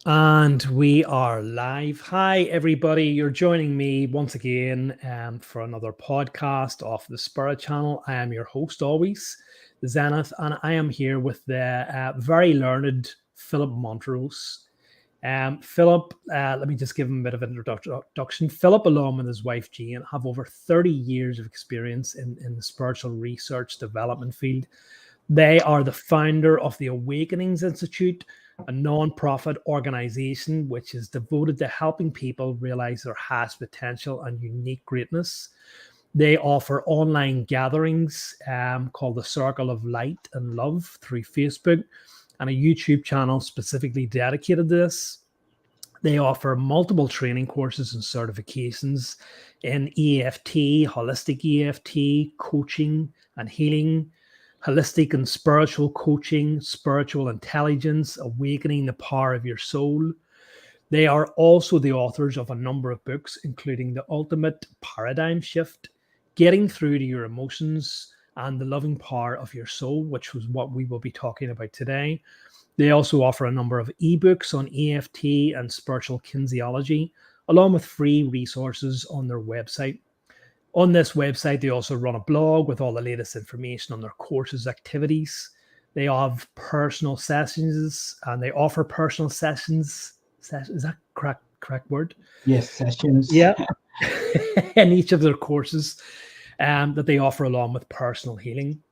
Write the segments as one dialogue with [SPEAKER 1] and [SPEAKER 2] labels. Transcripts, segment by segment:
[SPEAKER 1] And we are live. Hi, everybody. You're joining me once again for another podcast off the Spirit Channel. I am your host, always, Zenith, and I am here with the very learned Phillip Mountrose. Philip, let me just give him a bit of an introduction. Philip, along with his wife Jane, have over 30 years of experience in the spiritual research development field. They are the founder of the Awakenings Institute, a non-profit organization which is devoted to helping people realize their highest potential and unique greatness. They offer online gatherings called the Circle of Light and Love through Facebook and a YouTube channel specifically dedicated to this. They offer multiple training courses and certifications in EFT, holistic EFT, coaching and healing, holistic and spiritual coaching, spiritual intelligence, awakening the power of your soul. They are also the authors of a number of books, including The Ultimate Paradigm Shift, Getting Through to Your Emotions, and The Loving Power of Your Soul, which was what we will be talking about today. They also offer a number of ebooks on EFT and spiritual kinesiology, along with free resources on their website. On this website, they also run a blog with all the latest information on their courses, activities. They have personal sessions, and they offer personal sessions. Is that correct word?
[SPEAKER 2] Yes, sessions.
[SPEAKER 1] Yeah. In each of their courses that they offer along with personal healing.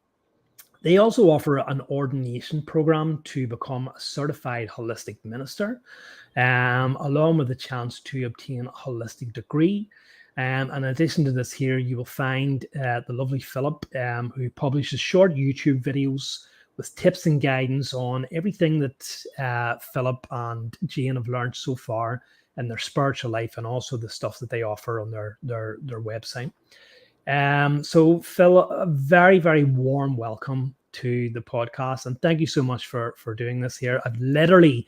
[SPEAKER 1] They also offer an ordination program to become a certified holistic minister, along with the chance to obtain a holistic degree. In addition to this, here you will find the lovely Philip, who publishes short YouTube videos with tips and guidance on everything that Philip and Jane have learned so far in their spiritual life, and also the stuff that they offer on their website. So Phil, a very, very warm welcome to the podcast, and thank you so much for doing this here. I've literally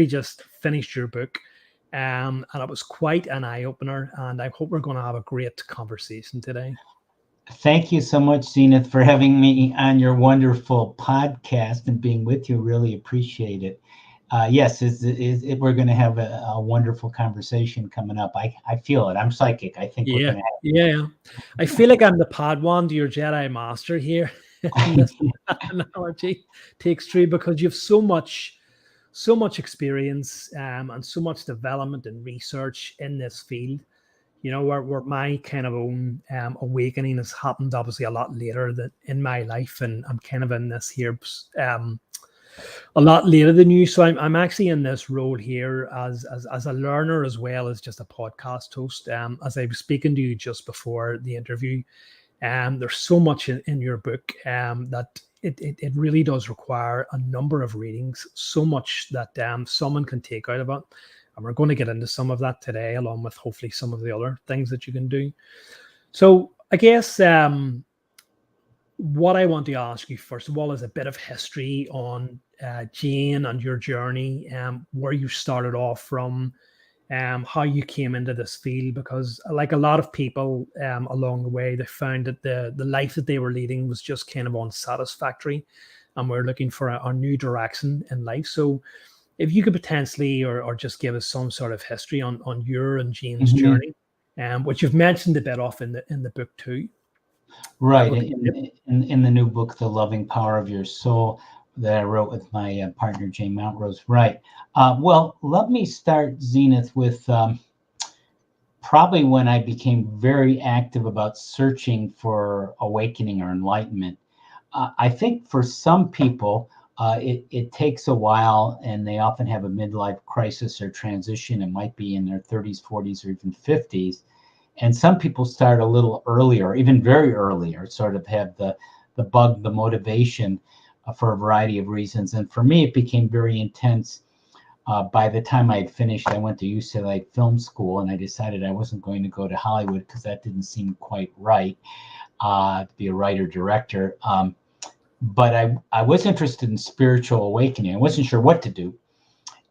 [SPEAKER 1] just finished your book, and it was quite an eye opener, and I hope we're going to have a great conversation today.
[SPEAKER 2] Thank you so much, Zenith, for having me on your wonderful podcast and being with you. Really appreciate it. Yes, we're going to have a wonderful conversation coming up. I feel it. I'm psychic. I think we're
[SPEAKER 1] Yeah,
[SPEAKER 2] going to
[SPEAKER 1] yeah. I feel like I'm the Padawan to your Jedi Master here in
[SPEAKER 2] have.
[SPEAKER 1] this analogy takes true, because you have so much experience and so much development and research in this field. You know, where my kind of own awakening has happened obviously a lot later than in my life, and I'm kind of in this here a lot later than you. So I'm actually in this role here as a learner as well as just a podcast host. As I was speaking to you just before the interview, there's so much in your book that it really does require a number of readings, so much that someone can take out of it. And we're going to get into some of that today, along with hopefully some of the other things that you can do. So I guess what I want to ask you, first of all, is a bit of history on Jane and your journey, where you started off from, how you came into this field, because like a lot of people along the way, they found that the life that they were leading was just kind of unsatisfactory, and we're looking for a new direction in life. So if you could potentially or just give us some sort of history on your and Jane's
[SPEAKER 2] Mhm.
[SPEAKER 1] journey, which you've mentioned a bit of in the book too, that
[SPEAKER 2] Right.
[SPEAKER 1] would be great.
[SPEAKER 2] In the new book, The Loving Power of Your Soul, that I wrote with my partner, Jane Mountrose. Right. Well, let me start, Zenith, with probably when I became very active about searching for awakening or enlightenment. I think for some people, it takes a while, and they often have a midlife crisis or transition. It might be in their 30s, 40s, or even 50s. And some people start a little earlier, even very early, or sort of have the bug, the motivation for a variety of reasons. And for me, it became very intense. By the time I had finished, I went to UCLA Film School, and I decided I wasn't going to go to Hollywood because that didn't seem quite right to be a writer director. But I was interested in spiritual awakening. I wasn't sure what to do.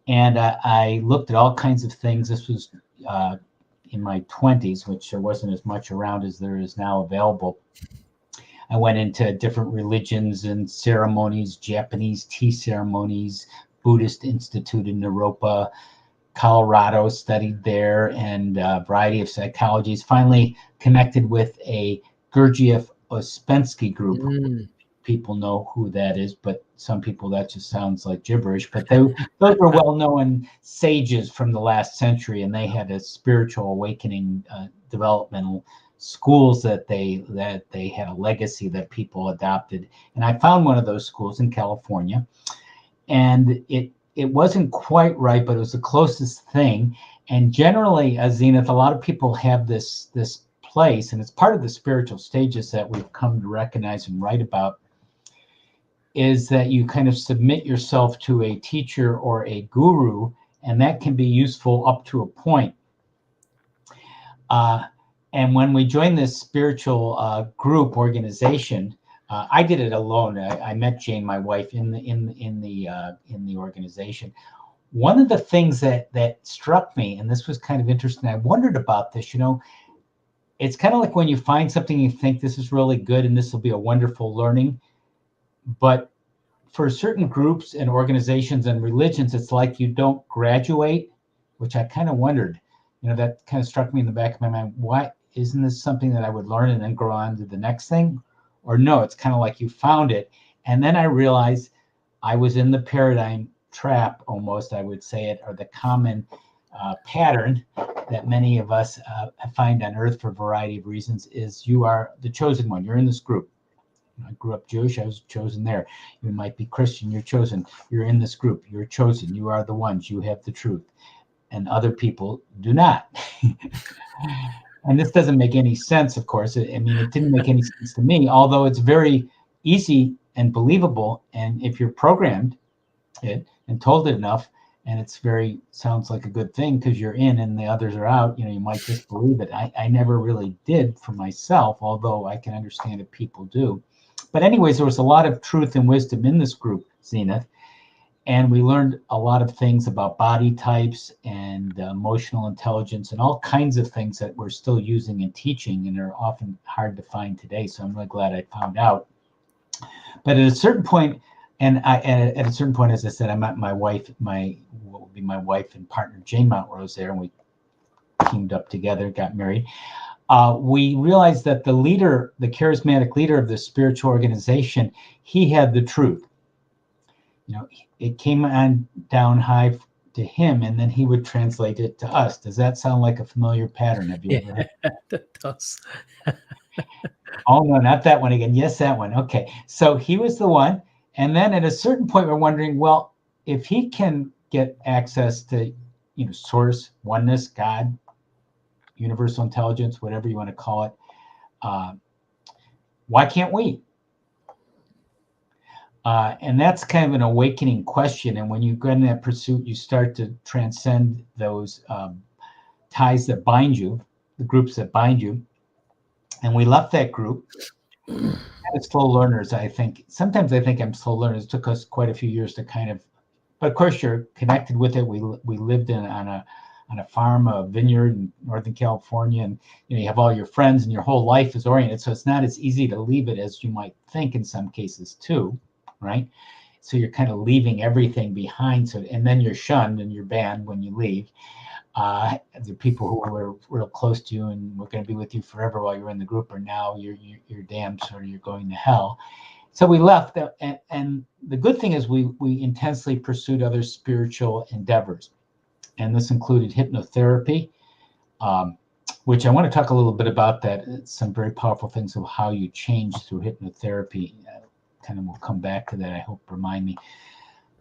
[SPEAKER 2] And I looked at all kinds of things. This was in my 20s, which there wasn't as much around as there is now available. I went into different religions and ceremonies, Japanese tea ceremonies, Buddhist Institute in Naropa, Colorado, studied there, and a variety of psychologies. Finally connected with a Gurdjieff Ouspensky group.
[SPEAKER 1] Mm.
[SPEAKER 2] People know who that is, but some people that just sounds like gibberish. But those were well-known sages from the last century, and they had a spiritual awakening, developmental schools that they had a legacy that people adopted. And I found one of those schools in California, and it wasn't quite right, but it was the closest thing. And generally, Zenith, a lot of people have this place, and it's part of the spiritual stages that we've come to recognize and write about, is that you kind of submit yourself to a teacher or a guru, and that can be useful up to a point. And when we joined this spiritual group organization, I did it alone. I met Jane, my wife, in the organization. One of the things that struck me, and this was kind of interesting, I wondered about this. It's kind of like when you find something you think this is really good and this will be a wonderful learning. But for certain groups and organizations and religions, it's like you don't graduate, which I kind of wondered. That kind of struck me in the back of my mind. Why isn't this something that I would learn and then go on to the next thing? Or no, it's kind of like you found it. And then I realized I was in the paradigm trap, almost, I would say it, or the common pattern that many of us find on earth for a variety of reasons, is you are the chosen one. You're in this group. I grew up Jewish, I was chosen there. You might be Christian, you're chosen. You're in this group, you're chosen. You are the ones, you have the truth. And other people do not. And this doesn't make any sense, of course. It didn't make any sense to me, although it's very easy and believable. And if you're programmed it and told it enough, and sounds like a good thing because you're in and the others are out, you might just believe it. I never really did for myself, although I can understand that people do. But anyways, there was a lot of truth and wisdom in this group, Zenith. And we learned a lot of things about body types and emotional intelligence and all kinds of things that we're still using and teaching and are often hard to find today. So I'm really glad I found out. But at a certain point, as I said, I met my wife, what would be my wife and partner, Jane Mountrose, there, and we teamed up together, got married. We realized that the charismatic leader of the spiritual organization, he had the truth. It came on down high to him, and then he would translate it to us. Does that sound like a familiar pattern? Have you ever heard?
[SPEAKER 1] That does.
[SPEAKER 2] Oh, no, not that one again. Yes, that one. Okay. So he was the one. And then at a certain point, we're wondering, well, if he can get access to, source, oneness, God, universal intelligence, whatever you want to call it, why can't we? And that's kind of an awakening question. And when you go in that pursuit, you start to transcend those ties that bind you, the groups that bind you. And we left that group. As slow learners, I think. Sometimes I think I'm slow learners. It took us quite a few years to but of course you're connected with it. We lived on a farm, a vineyard in Northern California, and you have all your friends and your whole life is oriented. So it's not as easy to leave it as you might think in some cases too, right? So you're kind of leaving everything behind. And then you're shunned and you're banned when you leave. The people who were real close to you and were going to be with you forever while you're in the group, or now you're damned, sort of, you're going to hell. So we left, and the good thing is we intensely pursued other spiritual endeavors, and this included hypnotherapy, which I want to talk a little bit about. That some very powerful things of how you change through hypnotherapy. Kind of, we'll come back to that, I hope. Remind me.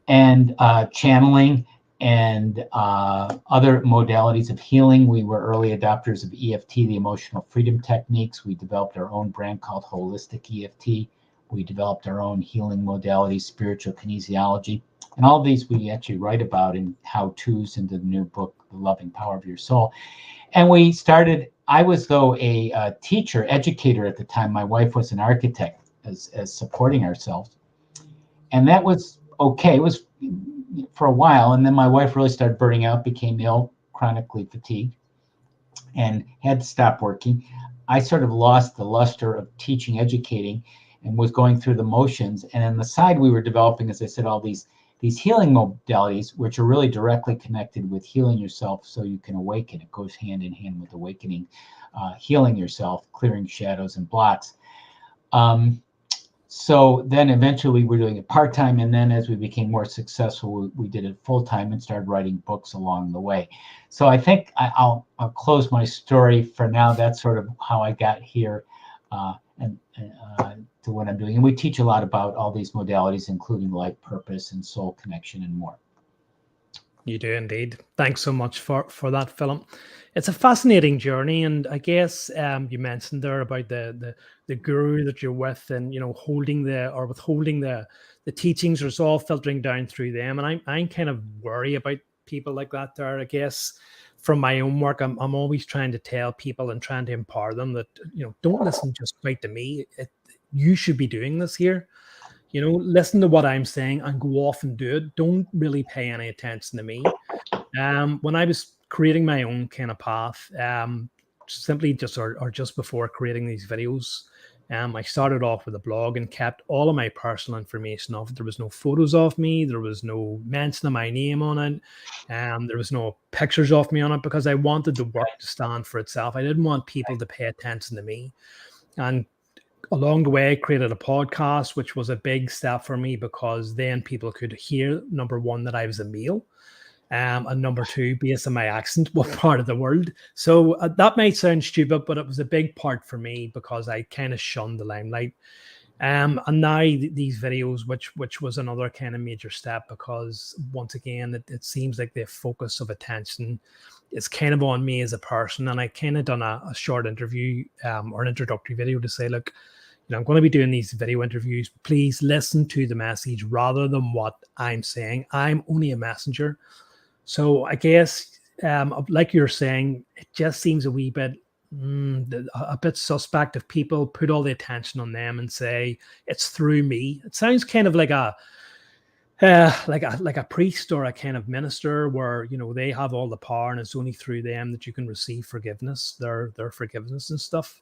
[SPEAKER 2] And channeling and other modalities of healing. We were early adopters of EFT, the emotional freedom techniques. We developed our own brand called Holistic EFT. We developed our own healing modalities, spiritual kinesiology. And all of these we actually write about in how-tos in the new book, The Loving Power of Your Soul. And we started, I was though a teacher, educator at the time. My wife was an architect as supporting ourselves. And that was okay. It was for a while. And then my wife really started burning out, became ill, chronically fatigued, and had to stop working. I sort of lost the luster of teaching, educating, and was going through the motions. And on the side, we were developing, as I said, all these these healing modalities, which are really directly connected with healing yourself so you can awaken. It goes hand in hand with awakening, healing yourself, clearing shadows and blocks. So then eventually we're doing it part-time. And then as we became more successful, we did it full-time and started writing books along the way. So I think I'll close my story for now. That's sort of how I got here and to what I'm doing. And we teach a lot about all these modalities, including life purpose and soul connection and more.
[SPEAKER 1] You do indeed. Thanks so much for that, Philip. It's a fascinating journey, and I guess you mentioned there about the guru that you're with, and holding withholding the teachings, or it's all filtering down through them. And I'm kind of worried about people like that. There, I guess, from my own work, I'm always trying to tell people and trying to empower them that don't listen just quite to me. You should be doing this here. Listen to what I'm saying and go off and do it. Don't really pay any attention to me. When I was creating my own kind of path, simply just before creating these videos, I started off with a blog and kept all of my personal information off it. There was no photos of me. There was no mention of my name on it. There was no pictures of me on it, because I wanted the work to stand for itself. I didn't want people to pay attention to me. And along the way, I created a podcast, which was a big step for me, because then people could hear, number one, that I was a male, and number two, based on my accent, what part of the world. So that might sound stupid, but it was a big part for me, because I kind of shunned the limelight. And now these videos, which was another kind of major step, because once again, it seems like the focus of attention is kind of on me as a person. And I kind of done a short interview or an introductory video to say, look, I'm going to be doing these video interviews. Please listen to the message rather than what I'm saying. I'm only a messenger. So I guess, like you're saying, it just seems a wee bit suspect if people put all the attention on them and say it's through me. It sounds kind of like a priest or a kind of minister, where they have all the power and it's only through them that you can receive forgiveness, their forgiveness and stuff.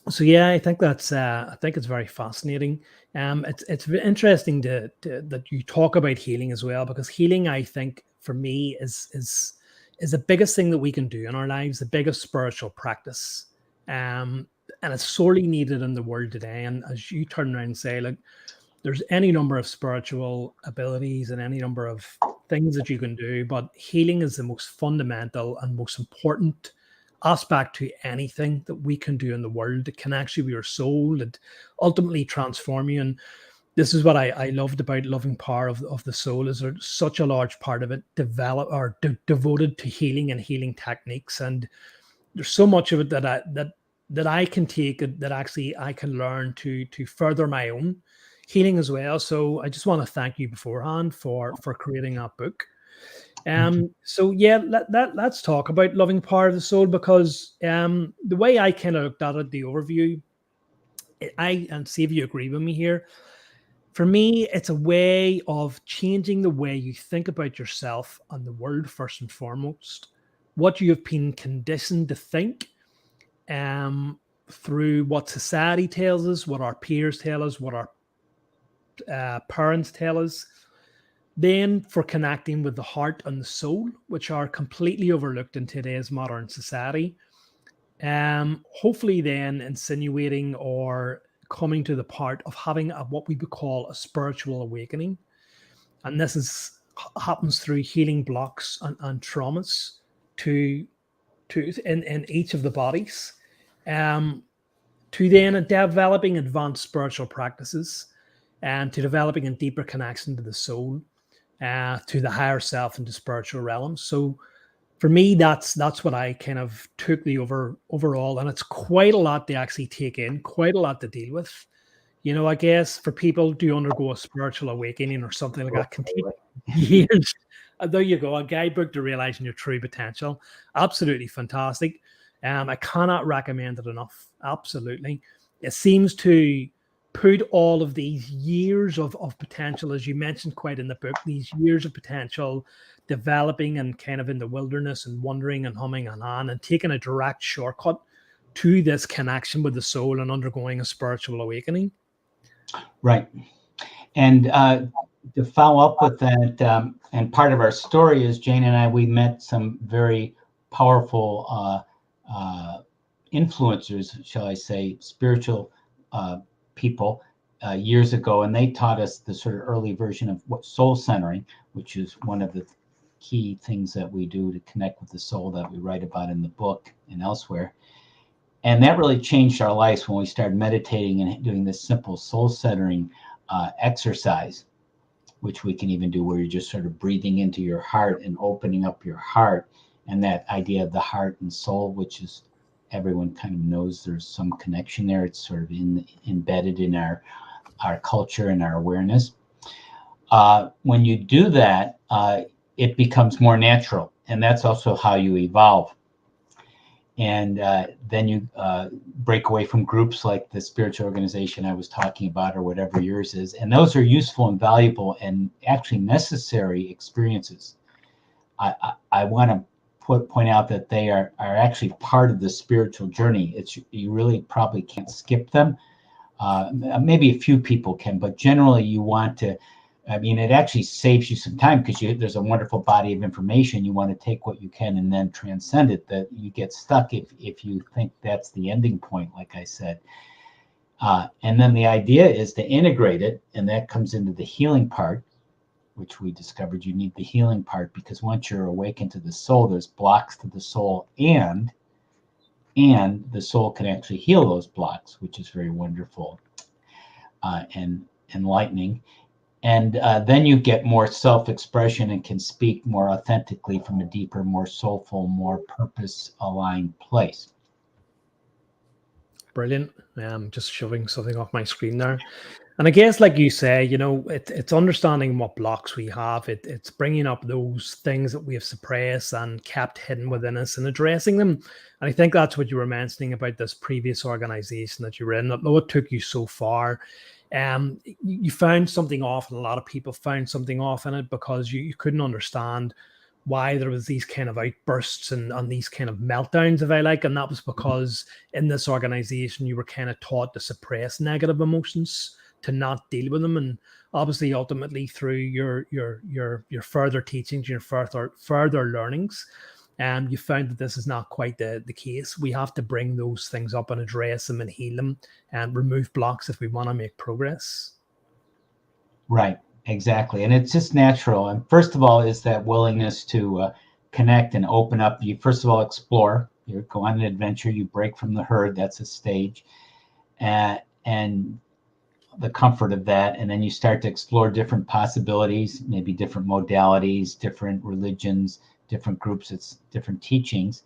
[SPEAKER 1] So yeah, I think I think it's very fascinating. It's interesting that you talk about healing as well, because healing, I think, for me is the biggest thing that we can do in our lives, the biggest spiritual practice. And it's sorely needed in the world today. And as you turn around and say, look, there's any number of spiritual abilities and any number of things that you can do, but healing is the most fundamental and most important aspect to anything that we can do in the world. It can actually be your soul and ultimately transform you. And this is what I loved about Loving Power of the Soul, is there's such a large part of it devoted to healing and healing techniques. And there's so much of it that I can take, that actually I can learn to further my own healing as well. So I just want to thank you beforehand for creating that book. So yeah, let's talk about Loving Power of the Soul, because the way I kind of looked at it, the overview, and see if you agree with me here. For me, it's a way of changing the way you think about yourself and the world first and foremost. What you have been conditioned to think, through what society tells us, what our peers tell us, what our parents tell us. Then for connecting with the heart and the soul, which are completely overlooked in today's modern society. Hopefully then insinuating or coming to the part of having what we would call a spiritual awakening. And this happens through healing blocks and traumas in each of the bodies, to then developing advanced spiritual practices, and to developing a deeper connection to the soul, to the higher self and to spiritual realms. So for me, that's what I kind of took the overall, and it's quite a lot to actually take in, quite a lot to deal with. I guess for people to undergo a spiritual awakening or something like that can take years. There you go, a guidebook to realizing your true potential. Absolutely fantastic. I cannot recommend it enough. Absolutely. It seems to put all of these years of potential, as you mentioned quite in the book, these years of potential developing and kind of in the wilderness and wandering and humming and on, and taking a direct shortcut to this connection with the soul and undergoing a spiritual awakening.
[SPEAKER 2] Right. And to follow up with that, and part of our story is Jane and I, we met some very powerful influencers, shall I say, spiritual people years ago, and they taught us the sort of early version of what soul centering, which is one of the key things that we do to connect with the soul that we write about in the book and elsewhere. And that really changed our lives when we started meditating and doing this simple soul centering exercise, which we can even do where you're just sort of breathing into your heart and opening up your heart. And that idea of the heart and soul, which is everyone kind of knows there's some connection there. It's sort of embedded in our culture and our awareness. When you do that, it becomes more natural. And that's also how you evolve. And then you break away from groups like the spiritual organization I was talking about, or whatever yours is. And those are useful and valuable and actually necessary experiences. I want to point out that they are actually part of the spiritual journey. You really probably can't skip them. Maybe a few people can, but generally you want to. I mean, it actually saves you some time because there's a wonderful body of information. You want to take what you can and then transcend it. That you get stuck if you think that's the ending point, like I said. And then the idea is to integrate it, and that comes into the healing part, which we discovered you need the healing part, because once you're awakened to the soul, there's blocks to the soul, and the soul can actually heal those blocks, which is very wonderful and enlightening. And then you get more self-expression and can speak more authentically from a deeper, more soulful, more purpose-aligned place.
[SPEAKER 1] Brilliant. Just shoving something off my screen there. And I guess, like you say, it's understanding what blocks we have. It's bringing up those things that we have suppressed and kept hidden within us and addressing them. And I think that's what you were mentioning about this previous organization that you were in. Though it took you so far, you found something off, and a lot of people found something off in it because you couldn't understand why there was these kind of outbursts and these kind of meltdowns, if I like. And that was because in this organization, you were kind of taught to suppress negative emotions, to not deal with them. And obviously, ultimately, through your further teachings, your further learnings, you found that this is not quite the case. We have to bring those things up and address them and heal them and remove blocks if we want to make progress.
[SPEAKER 2] Right, exactly. And it's just natural. And first of all, is that willingness to connect and open up. You first of all explore. You go on an adventure. You break from the herd. That's a stage, and the comfort of that. And then you start to explore different possibilities, maybe different modalities, different religions, different groups, it's different teachings.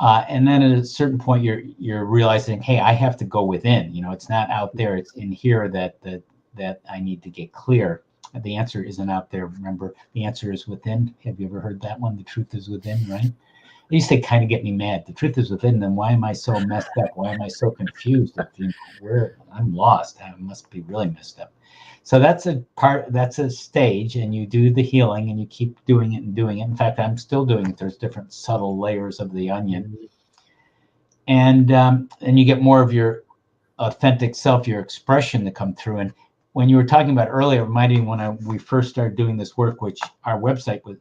[SPEAKER 2] And then at a certain point, you're realizing, hey, I have to go within. It's not out there; it's in here that I need to get clear. The answer isn't out there. Remember, the answer is within. Have you ever heard that one? The truth is within, right? They used to kind of get me mad. The truth is within. Then why am I so messed up? Why am I so confused? I'm lost. I must be really messed up. So that's a stage, and you do the healing, and you keep doing it and doing it. In fact, I'm still doing it. There's different subtle layers of the onion, and you get more of your authentic self, your expression to come through. And when you were talking about earlier, reminding we first started doing this work, which our website was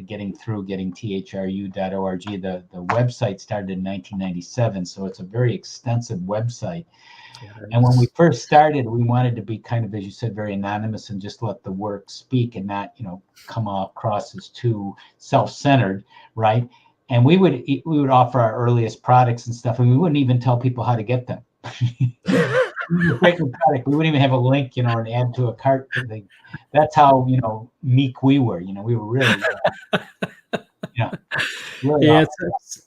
[SPEAKER 2] getting through, thru.org. The website started in 1997, so it's a very extensive website. And when we first started, we wanted to be kind of, as you said, very anonymous and just let the work speak and not, come across as too self-centered, right? And we would offer our earliest products and stuff, and we wouldn't even tell people how to get them. Break the product. We wouldn't even have a link, or an add to a cart thing. That's how meek we were. We were really, really.
[SPEAKER 1] Yeah, it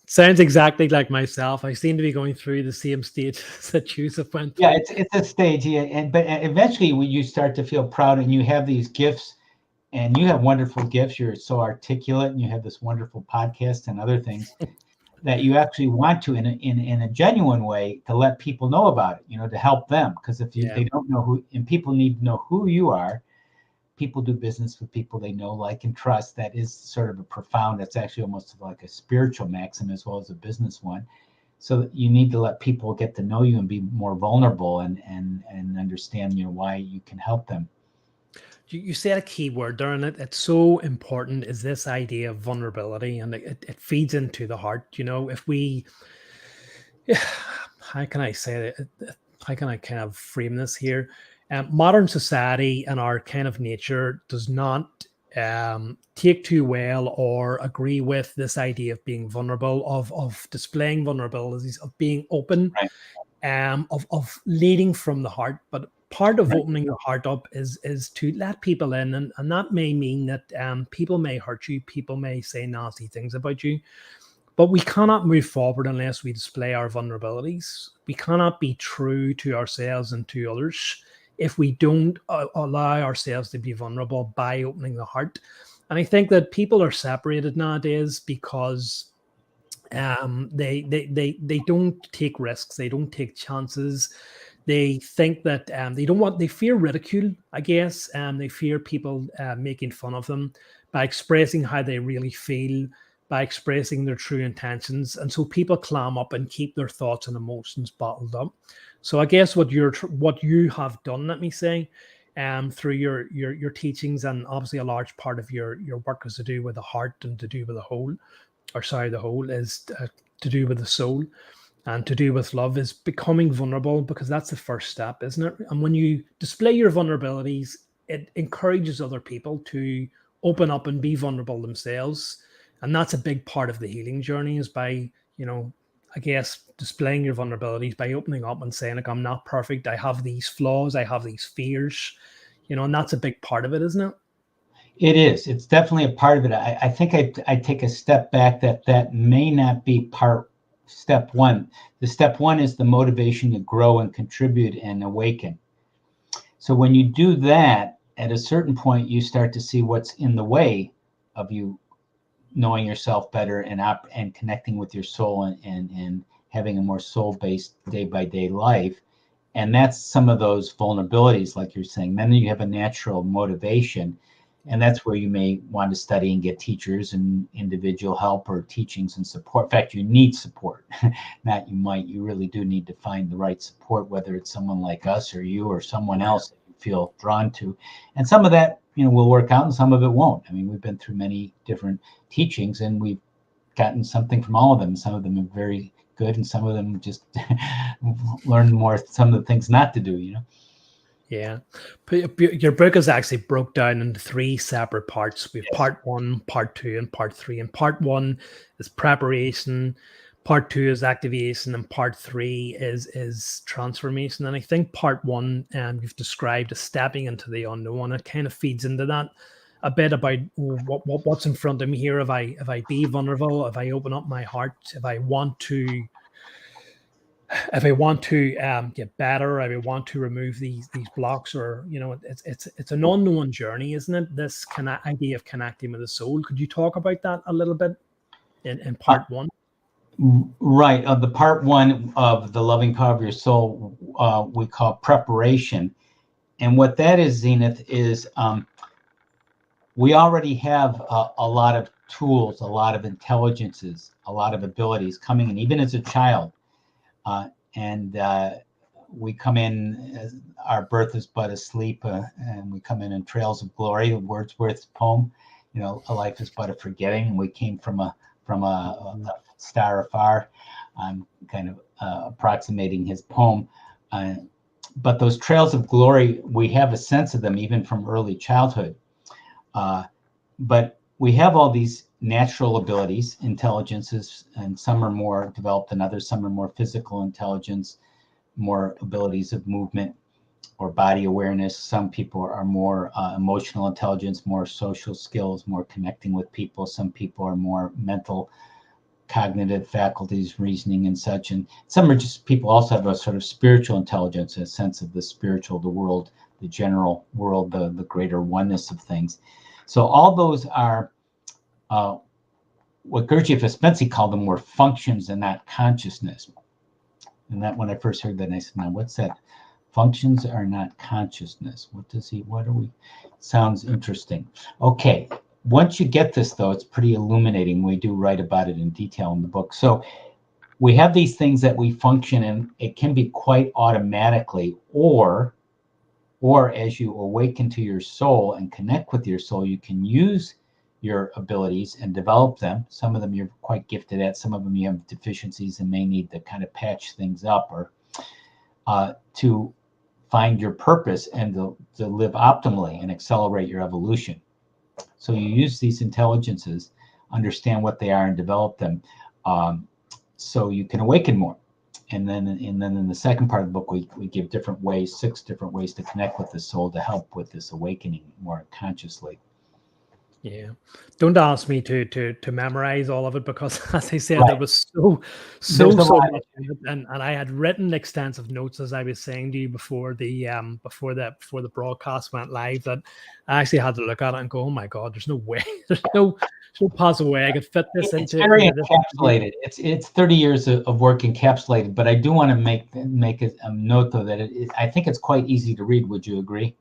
[SPEAKER 1] sounds exactly like myself. I seem to be going through the same stage that Joseph went through.
[SPEAKER 2] Yeah, it's a stage, yeah, but eventually, when you start to feel proud and you have these gifts, and you have wonderful gifts, you're so articulate, and you have this wonderful podcast and other things that you actually want to, in a genuine way, to let people know about it, to help them. Because if they don't know who, and people need to know who you are, people do business with people they know, like, and trust. That is sort of a profound, that's actually almost like a spiritual maxim as well as a business one. So you need to let people get to know you and be more vulnerable and understand, why you can help them.
[SPEAKER 1] you said a key word there, and it's so important, is this idea of vulnerability, and it feeds into the heart. If we, how can I say it? How can I kind of frame this here? Modern society and our kind of nature does not take too well or agree with this idea of being vulnerable, of displaying vulnerabilities, of being open,
[SPEAKER 2] Right.
[SPEAKER 1] of leading from the heart. But part of
[SPEAKER 2] Right.
[SPEAKER 1] opening your heart up is to let people in, and that may mean that people may hurt you, people may say nasty things about you, but we cannot move forward unless we display our vulnerabilities. We cannot be true to ourselves and to others if we don't allow ourselves to be vulnerable by opening the heart. And I think that people are separated nowadays because they don't take risks, they don't take chances. They think that they fear ridicule, I guess. They fear people making fun of them by expressing how they really feel, by expressing their true intentions. And so people clam up and keep their thoughts and emotions bottled up. So I guess what you have done, let me say, through your teachings, and obviously a large part of your work is to do with the heart and to do with the whole, the whole is to do with the soul and to do with love, is becoming vulnerable, because that's the first step, isn't it? And when you display your vulnerabilities, it encourages other people to open up and be vulnerable themselves. And that's a big part of the healing journey, is by, I guess, displaying your vulnerabilities, by opening up and saying, like, I'm not perfect. I have these flaws. I have these fears, and that's a big part of it, isn't it?
[SPEAKER 2] It is. It's definitely a part of it. I think I take a step back that may not be step one. The step one is the motivation to grow and contribute and awaken. So when you do that, at a certain point, you start to see what's in the way of you knowing yourself better and connecting with your soul and having a more soul-based day-by-day life. And that's some of those vulnerabilities, like you're saying. Then you have a natural motivation. And that's where you may want to study and get teachers and individual help or teachings and support. In fact, you need support. Not you might, you really do need to find the right support, whether it's someone like us or you or someone else that you feel drawn to. And some of that, will work out and some of it won't. I mean, we've been through many different teachings and we've gotten something from all of them. Some of them are very good and some of them just learn more, some of the things not to do.
[SPEAKER 1] Yeah. Your book is actually broke down into three separate parts. We have
[SPEAKER 2] Yes.
[SPEAKER 1] part 1, part 2, and part 3. And part 1 is preparation, part 2 is activation, and part 3 is transformation. And I think part 1, you've described as stepping into the unknown. It kind of feeds into that a bit about what's in front of me here. If I be vulnerable, if I open up my heart, if I want to get better, I want to remove these blocks, or it's an unknown journey, isn't it? This kind of idea of connecting with the soul. Could you talk about that a little bit in part 1?
[SPEAKER 2] Right. The part 1 of the loving power of your soul, we call preparation. And what that is, Zenith, is we already have a lot of tools, a lot of intelligences, a lot of abilities coming in, even as a child. And we come in, our birth is but a sleep, and we come in trails of glory, Wordsworth's poem, a life is but a forgetting. And we came from a star afar. I'm kind of approximating his poem. But those trails of glory, we have a sense of them even from early childhood. But we have all these natural abilities, intelligences, and some are more developed than others. Some are more physical intelligence, more abilities of movement or body awareness. Some people are more emotional intelligence, more social skills, more connecting with people. Some people are more mental, cognitive faculties, reasoning and such. And some are just, people also have a sort of spiritual intelligence, a sense of the spiritual, the world, the general world, the greater oneness of things. So all those are what Gurdjieff Ouspensky called them were functions and not consciousness. And that, when I first heard that, I said, now what's that? Functions are not consciousness. Sounds interesting. Okay. Once you get this, though, it's pretty illuminating. We do write about it in detail in the book. So we have these things that we function in. It can be quite automatically, or Or as you awaken to your soul and connect with your soul, you can use your abilities and develop them. Some of them you're quite gifted at, some of them you have deficiencies and may need to kind of patch things up, or to find your purpose and to live optimally and accelerate your evolution. So you use these intelligences, understand what they are, and develop them, so you can awaken more. And then in the second part of the book, we give different ways, 6 different ways to connect with the soul to help with this awakening more consciously.
[SPEAKER 1] Yeah. Don't ask me to memorize all of it, because as I said, there
[SPEAKER 2] Right.
[SPEAKER 1] was so
[SPEAKER 2] There's a lot.
[SPEAKER 1] much in it, and I had written extensive notes, as I was saying to you before the broadcast went live, that I actually had to look at it and go, oh my God, there's no way, there's no possible way I could fit this
[SPEAKER 2] It's
[SPEAKER 1] into
[SPEAKER 2] very
[SPEAKER 1] this.
[SPEAKER 2] encapsulated. It's 30 years of work encapsulated. But I do want to make a note, though, that I think it's quite easy to read. Would you agree?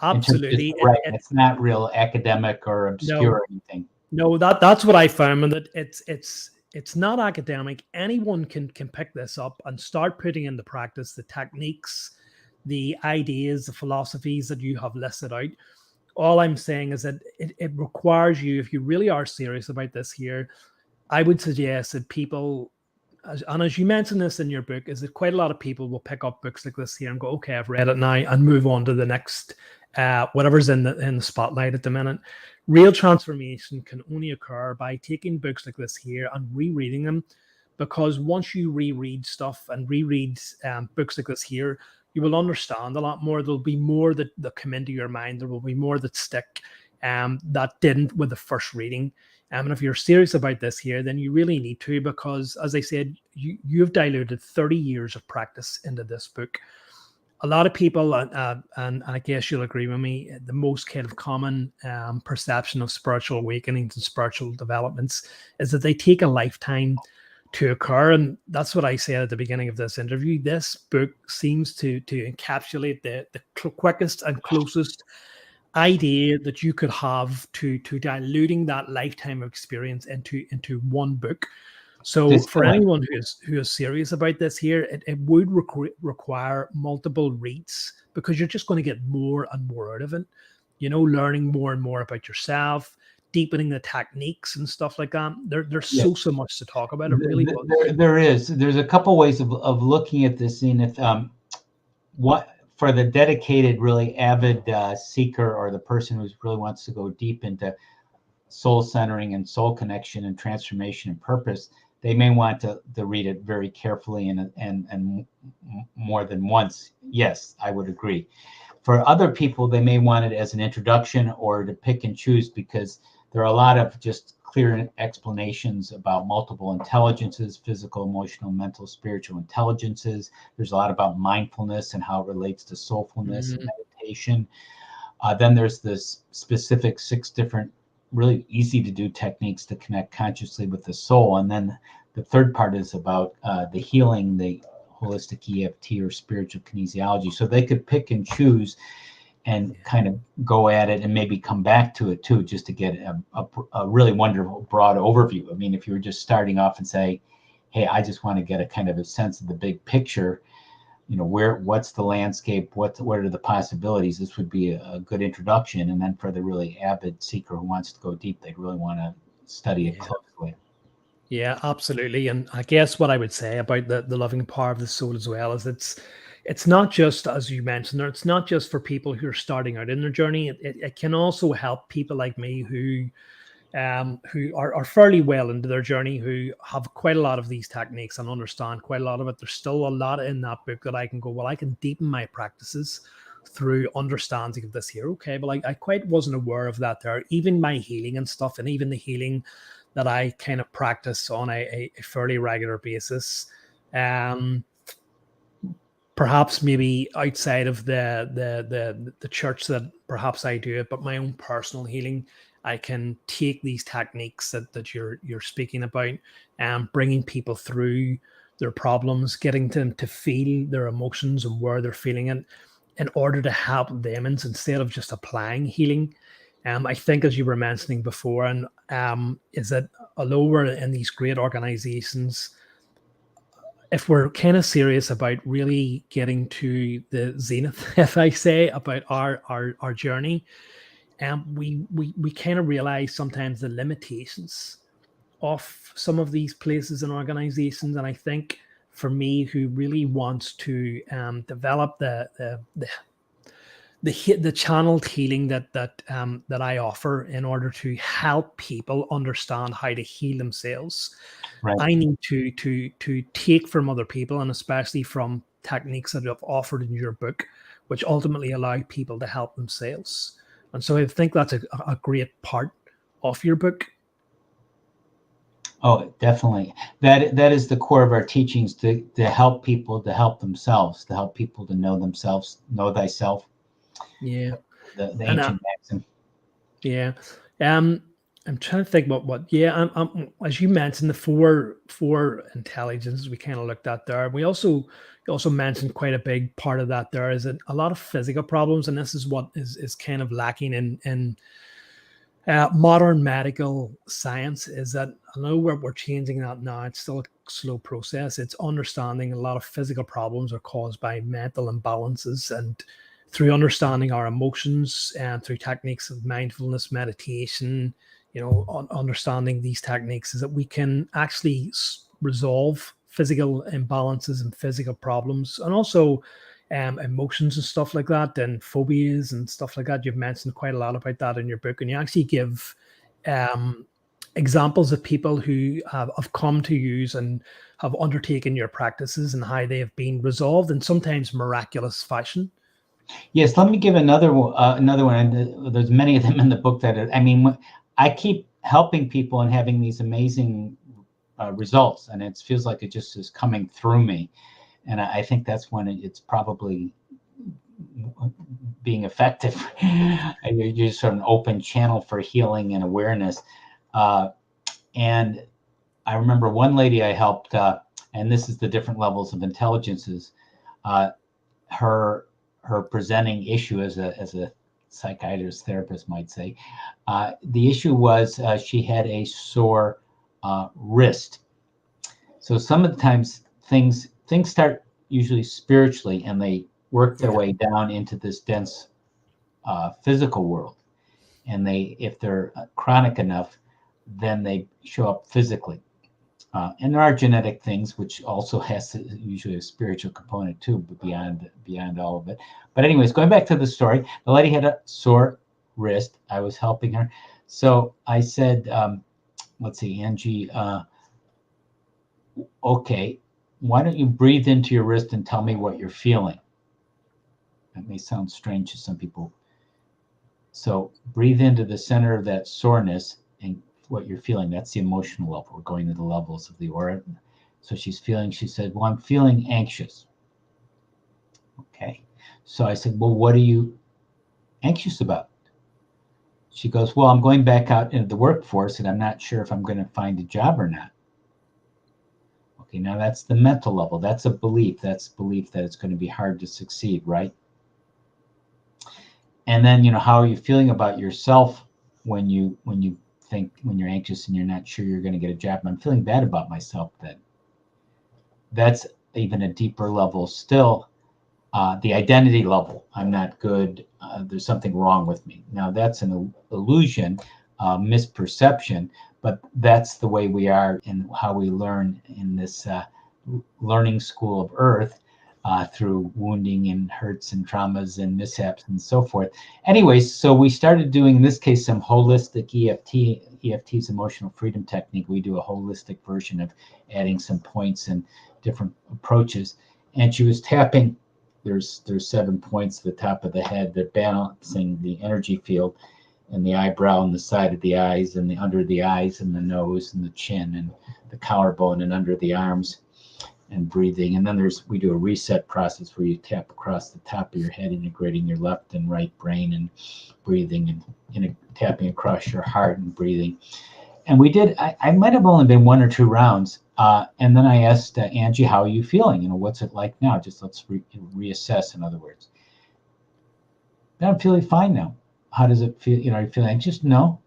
[SPEAKER 2] In terms of just
[SPEAKER 1] Absolutely.
[SPEAKER 2] right, it's not real academic or obscure
[SPEAKER 1] No,
[SPEAKER 2] or anything.
[SPEAKER 1] no, that's what I found, and that it's not academic. Anyone can pick this up and start putting into practice the techniques, the ideas, the philosophies that you have listed out. All I'm saying is that it requires you, if you really are serious about this here, I would suggest that people, and as you mentioned this in your book, is that quite a lot of people will pick up books like this here and go, okay, I've read it now, and move on to the next, whatever's in the spotlight at the minute. Real transformation can only occur by taking books like this here and rereading them, because once you reread stuff and reread books like this here, you will understand a lot more. There'll be more that come into your mind. There will be more that stick, that didn't with the first reading. And if you're serious about this here, then you really need to, because, as I said, you've diluted 30 years of practice into this book. A lot of people, and I guess you'll agree with me, the most kind of common perception of spiritual awakenings and spiritual developments is that they take a lifetime to occur. And that's what I said at the beginning of this interview. This book seems to encapsulate the quickest and closest idea that you could have to diluting that lifetime of experience into one book. So for anyone who is serious about this here, it would require multiple reads, because you're just going to get more and more out of it. Learning more and more about yourself, deepening the techniques and stuff like that. There's so much to talk about. It really was.
[SPEAKER 2] There's a couple ways of looking at this, and if what for the dedicated, really avid seeker, or the person who really wants to go deep into soul centering and soul connection and transformation and purpose, they may want to read it very carefully and more than once. Yes, I would agree. For other people, they may want it as an introduction or to pick and choose, because there are a lot of just clear explanations about multiple intelligences: physical, emotional, mental, spiritual intelligences. There's a lot about mindfulness and how it relates to soulfulness and meditation. Then there's this specific 6 different really easy to do techniques to connect consciously with the soul. And then the third part is about the healing, the holistic EFT or spiritual kinesiology. So they could pick and choose and kind of go at it, and maybe come back to it too, just to get a really wonderful broad overview. I mean, if you were just starting off and say, hey, I just want to get a kind of a sense of the big picture, what's the landscape, what are the possibilities, this would be a good introduction. And then for the really avid seeker who wants to go deep, they'd really want to study it closely.
[SPEAKER 1] Yeah, absolutely. And I guess what I would say about the loving power of the soul as well is it's not just, as you mentioned, it's not just for people who are starting out in their journey. It can also help people like me who are fairly well into their journey, who have quite a lot of these techniques and understand quite a lot of it. There's still a lot in that book that I can go, well, I can deepen my practices through understanding of this here. Okay, but I quite wasn't aware of that there. Even my healing and stuff, and even the healing that I kind of practice on a fairly regular basis. Perhaps maybe outside of the church that perhaps I do it, but my own personal healing, I can take these techniques that you're speaking about, and bringing people through their problems, getting them to feel their emotions and where they're feeling it, in order to help them, and instead of just applying healing. I think, as you were mentioning before, and is that although we're in these great organizations, if we're kind of serious about really getting to the zenith, if I say, about our journey, we kind of realize sometimes the limitations of some of these places and organizations. And I think for me, who really wants to develop the channeled healing that I offer in order to help people understand how to heal themselves,
[SPEAKER 2] Right.
[SPEAKER 1] I need to take from other people, and especially from techniques that you have offered in your book, which ultimately allow people to help themselves. And so I think that's a great part of your book.
[SPEAKER 2] Oh, definitely. That is the core of our teachings, to help people to help themselves, to help people to know themselves, know thyself.
[SPEAKER 1] Yeah.
[SPEAKER 2] The
[SPEAKER 1] And
[SPEAKER 2] ancient maxim.
[SPEAKER 1] yeah. I'm trying to think what yeah, as you mentioned, the four intelligences we kind of looked at there. You also mentioned quite a big part of that there is a lot of physical problems, and this is what is kind of lacking in modern medical science, is that I know we're changing that now. It's still a slow process. It's understanding a lot of physical problems are caused by mental imbalances, and through understanding our emotions and through techniques of mindfulness, meditation, understanding these techniques, is that we can actually resolve physical imbalances and physical problems, and also emotions and stuff like that, and phobias and stuff like that. You've mentioned quite a lot about that in your book, and you actually give examples of people who have come to use and have undertaken your practices and how they have been resolved in sometimes miraculous fashion.
[SPEAKER 2] Yes, let me give another one. And there's many of them in the book I keep helping people and having these amazing results, and it feels like it just is coming through me. And I think that's when it's probably being effective. You're just sort of an open channel for healing and awareness. And I remember one lady I helped, and this is the different levels of intelligences. Her presenting issue as a psychiatrist therapist might say, the issue was she had a sore wrist. So some of the times things start usually spiritually, and they work their way down into this dense physical world. And if they're chronic enough, then they show up physically. And there are genetic things, which also has usually a spiritual component too, but beyond all of it. But anyways, going back to the story, the lady had a sore wrist. I was helping her. So I said, let's see, Angie, okay, why don't you breathe into your wrist and tell me what you're feeling? That may sound strange to some people. So breathe into the center of that soreness and what you're feeling. That's the emotional level. We're going to the levels of the aura. So she said, well, I'm feeling anxious. Okay. So I said, well, what are you anxious about? She goes, well, I'm going back out into the workforce and I'm not sure if I'm going to find a job or not. Okay, now that's the mental level. That's a belief. That's belief that it's going to be hard to succeed, right? And then, how are you feeling about yourself when you're anxious and you're not sure you're going to get a job? I'm feeling bad about myself then. That's even a deeper level still. The identity level. I'm not good. There's something wrong with me. Now that's an illusion, misperception, but that's the way we are and how we learn in this learning school of Earth, through wounding and hurts and traumas and mishaps and so forth. Anyways, so we started doing, in this case, some holistic EFT. EFT's emotional freedom technique. We do a holistic version of adding some points and different approaches. And she was tapping. There's 7 points at the top of the head. They're balancing the energy field and the eyebrow and the side of the eyes and the under the eyes and the nose and the chin and the collarbone and under the arms, and breathing. And then we do a reset process where you tap across the top of your head, integrating your left and right brain, and breathing, and tapping across your heart and breathing. And we did, I might have only been 1 or 2 rounds. And then I asked Angie, how are you feeling? What's it like now? Just let's reassess, in other words. I'm feeling fine now. How does it feel? Are you feeling anxious? No.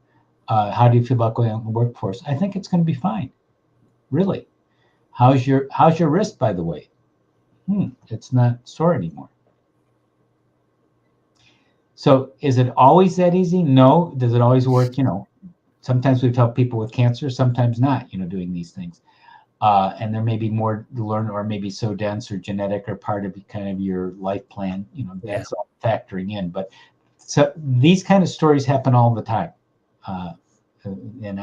[SPEAKER 2] How do you feel about going out in the workforce? I think it's going to be fine. Really. How's your wrist, by the way? It's not sore anymore. So is it always that easy? No. Does it always work? Sometimes we've helped people with cancer, sometimes not, doing these things. And there may be more to learn, or maybe so dense or genetic or part of kind of your life plan, that's all factoring in. But so these kind of stories happen all the time. And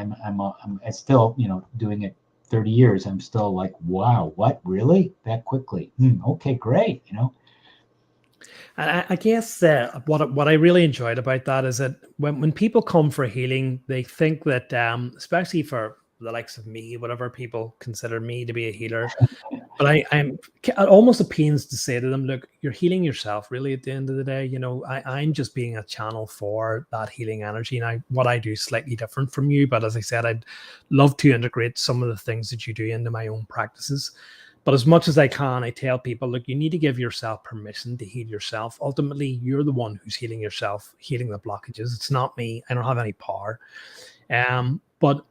[SPEAKER 2] I still, doing it 30 years, I'm still like, wow, what, really? That quickly? Okay, great,
[SPEAKER 1] And I guess what I really enjoyed about that is that when people come for healing, they think that, especially for the likes of me, whatever people consider me to be a healer, but I'm almost a pains to say to them, look, you're healing yourself really at the end of the day. I'm just being a channel for that healing energy. Now, what I do is slightly different from you, but as I said, I'd love to integrate some of the things that you do into my own practices. But as much as I can, I tell people, look, you need to give yourself permission to heal yourself. Ultimately, you're the one who's healing yourself, healing the blockages. It's not me. I don't have any power. But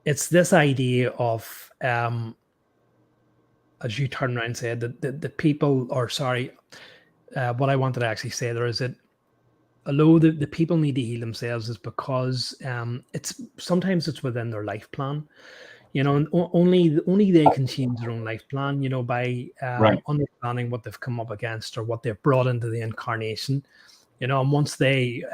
[SPEAKER 1] it's this idea of, as you turn around and said, that the people, or sorry, what I wanted to actually say there is that although the people need to heal themselves, is because sometimes it's within their life plan. And only they can change their own life plan, by
[SPEAKER 2] Right.
[SPEAKER 1] understanding what they've come up against or what they've brought into the incarnation, and once they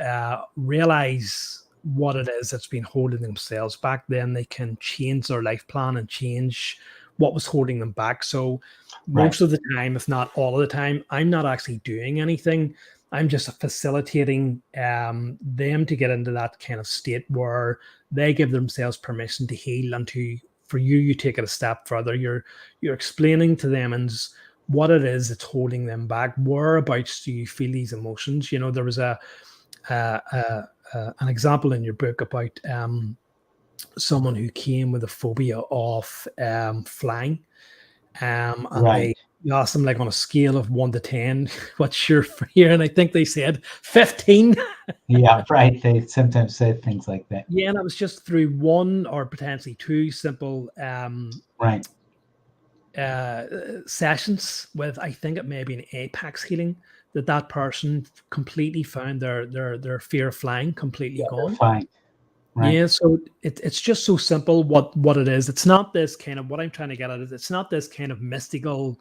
[SPEAKER 1] realize what it is that's been holding themselves back, then they can change their life plan and change what was holding them back. So most of the time, if not all of the time, I'm not actually doing anything. I'm just facilitating them to get into that kind of state where they give themselves permission to heal, and for you take it a step further. You're explaining to them and what it is that's holding them back. Whereabouts do you feel these emotions? There was an example in your book about someone who came with a phobia of flying, and they asked them, like, on a scale of 1 to 10, what's your fear? And I think they said 15.
[SPEAKER 2] Yeah, right. They sometimes say things like that.
[SPEAKER 1] Yeah, and it was just through one or potentially two simple sessions with, I think it may have been apex healing, that person completely found their fear of flying completely gone.
[SPEAKER 2] Fine. Right.
[SPEAKER 1] Yeah, so it's just so simple what it is. It's not this kind of, what I'm trying to get at is, it's not this kind of mystical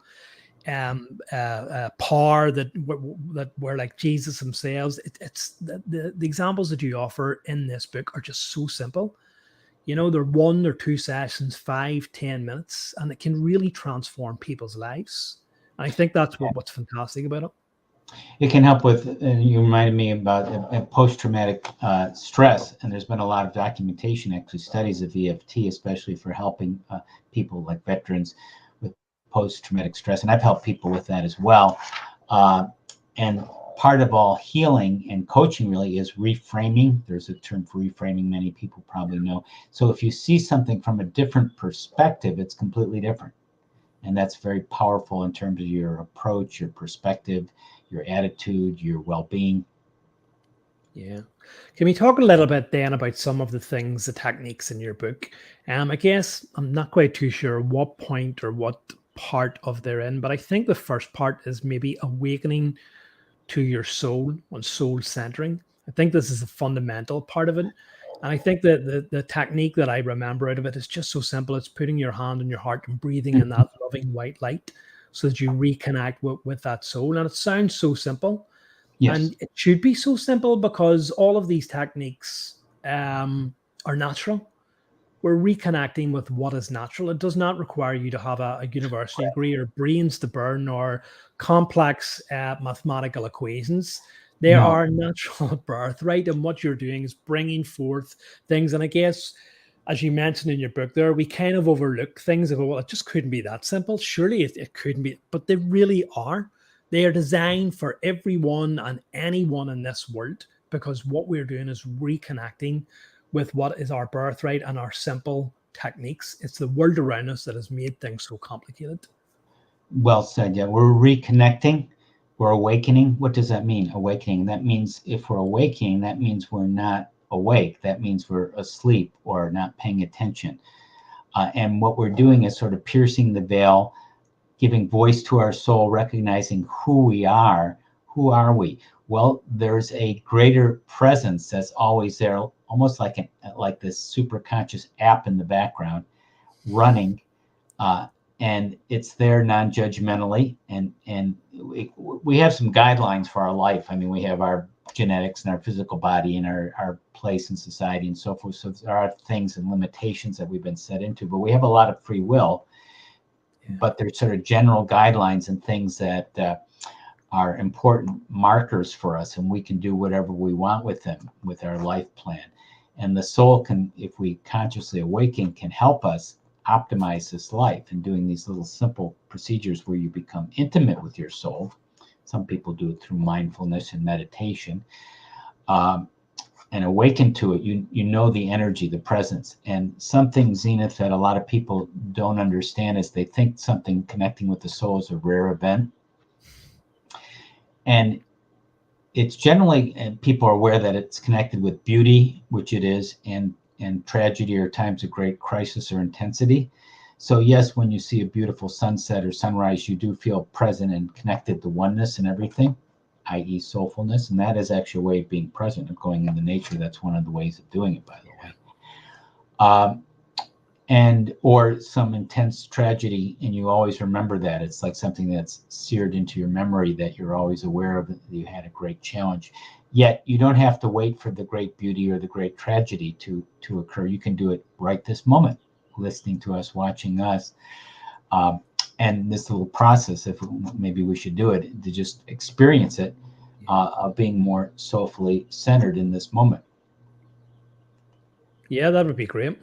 [SPEAKER 1] power that we're like Jesus themselves. It's the examples that you offer in this book are just so simple. They're 1 or 2 sessions, 5-10 minutes, and it can really transform people's lives. And I think that's what's fantastic about it.
[SPEAKER 2] It can help with, you reminded me about post-traumatic stress, and there's been a lot of documentation, actually studies of EFT, especially for helping people like veterans with post-traumatic stress, and I've helped people with that as well. And part of all healing and coaching really is reframing. There's a term for reframing many people probably know. So if you see something from a different perspective, it's completely different. And that's very powerful in terms of your approach, your perspective, your attitude, your well-being.
[SPEAKER 1] Yeah. Can we talk a little bit then about some of the things, the techniques in your book? I guess I'm not quite too sure what point or what part of they're in, but I think the first part is maybe awakening to your soul and soul centering. I think this is a fundamental part of it. And I think that the technique that I remember out of it is just so simple. It's putting your hand on your heart and breathing in that loving white light so that you reconnect with that soul. And it sounds so simple.
[SPEAKER 2] Yes.
[SPEAKER 1] And it should be so simple because all of these techniques are natural. We're reconnecting with what is natural. It does not require you to have a university degree or brains to burn or complex mathematical equations. They are natural at birth, right? And what you're doing is bringing forth things. And I guess, as you mentioned in your book there, we kind of overlook things and go, well, it just couldn't be that simple. Surely it couldn't be, but they really are. They are designed for everyone and anyone in this world, because what we're doing is reconnecting with what is our birthright and our simple techniques. It's the world around us that has made things so complicated.
[SPEAKER 2] Well said. Yeah, we're reconnecting. We're awakening. What does that mean? Awakening. That means if we're awakening, that means we're not awake. That means we're asleep or not paying attention. And what we're doing is sort of piercing the veil, giving voice to our soul, recognizing who we are. Who are we? Well, there's a greater presence that's always there, almost like this super conscious app in the background running, and it's there non-judgmentally. And we have some guidelines for our life. I mean, we have our genetics and our physical body and our place in society and so forth. So there are things and limitations that we've been set into, but we have a lot of free will. But there's sort of general guidelines and things that are important markers for us, and we can do whatever we want with them, with our life plan. And the soul can, if we consciously awaken, can help us optimize this life and doing these little simple procedures where you become intimate with your soul. Some people do it through mindfulness and meditation, and awaken to it. You know the energy, the presence. And something, Zenith, that a lot of people don't understand is they think something connecting with the soul is a rare event. And it's generally, and people are aware that it's connected with beauty, which it is, and tragedy or times of great crisis or intensity. So yes, when you see a beautiful sunset or sunrise, you do feel present and connected to oneness and everything, i.e. soulfulness. And that is actually a way of being present and going into nature. That's one of the ways of doing it, by the way. And or some intense tragedy, and you always remember that. It's like something that's seared into your memory that you're always aware of, that you had a great challenge. Yet you don't have to wait for the great beauty or the great tragedy to occur. You can do it right this moment, listening to us, watching us. And this little process, if maybe we should do it, to just experience it, of being more soulfully centered in this moment.
[SPEAKER 1] Yeah, that would be great.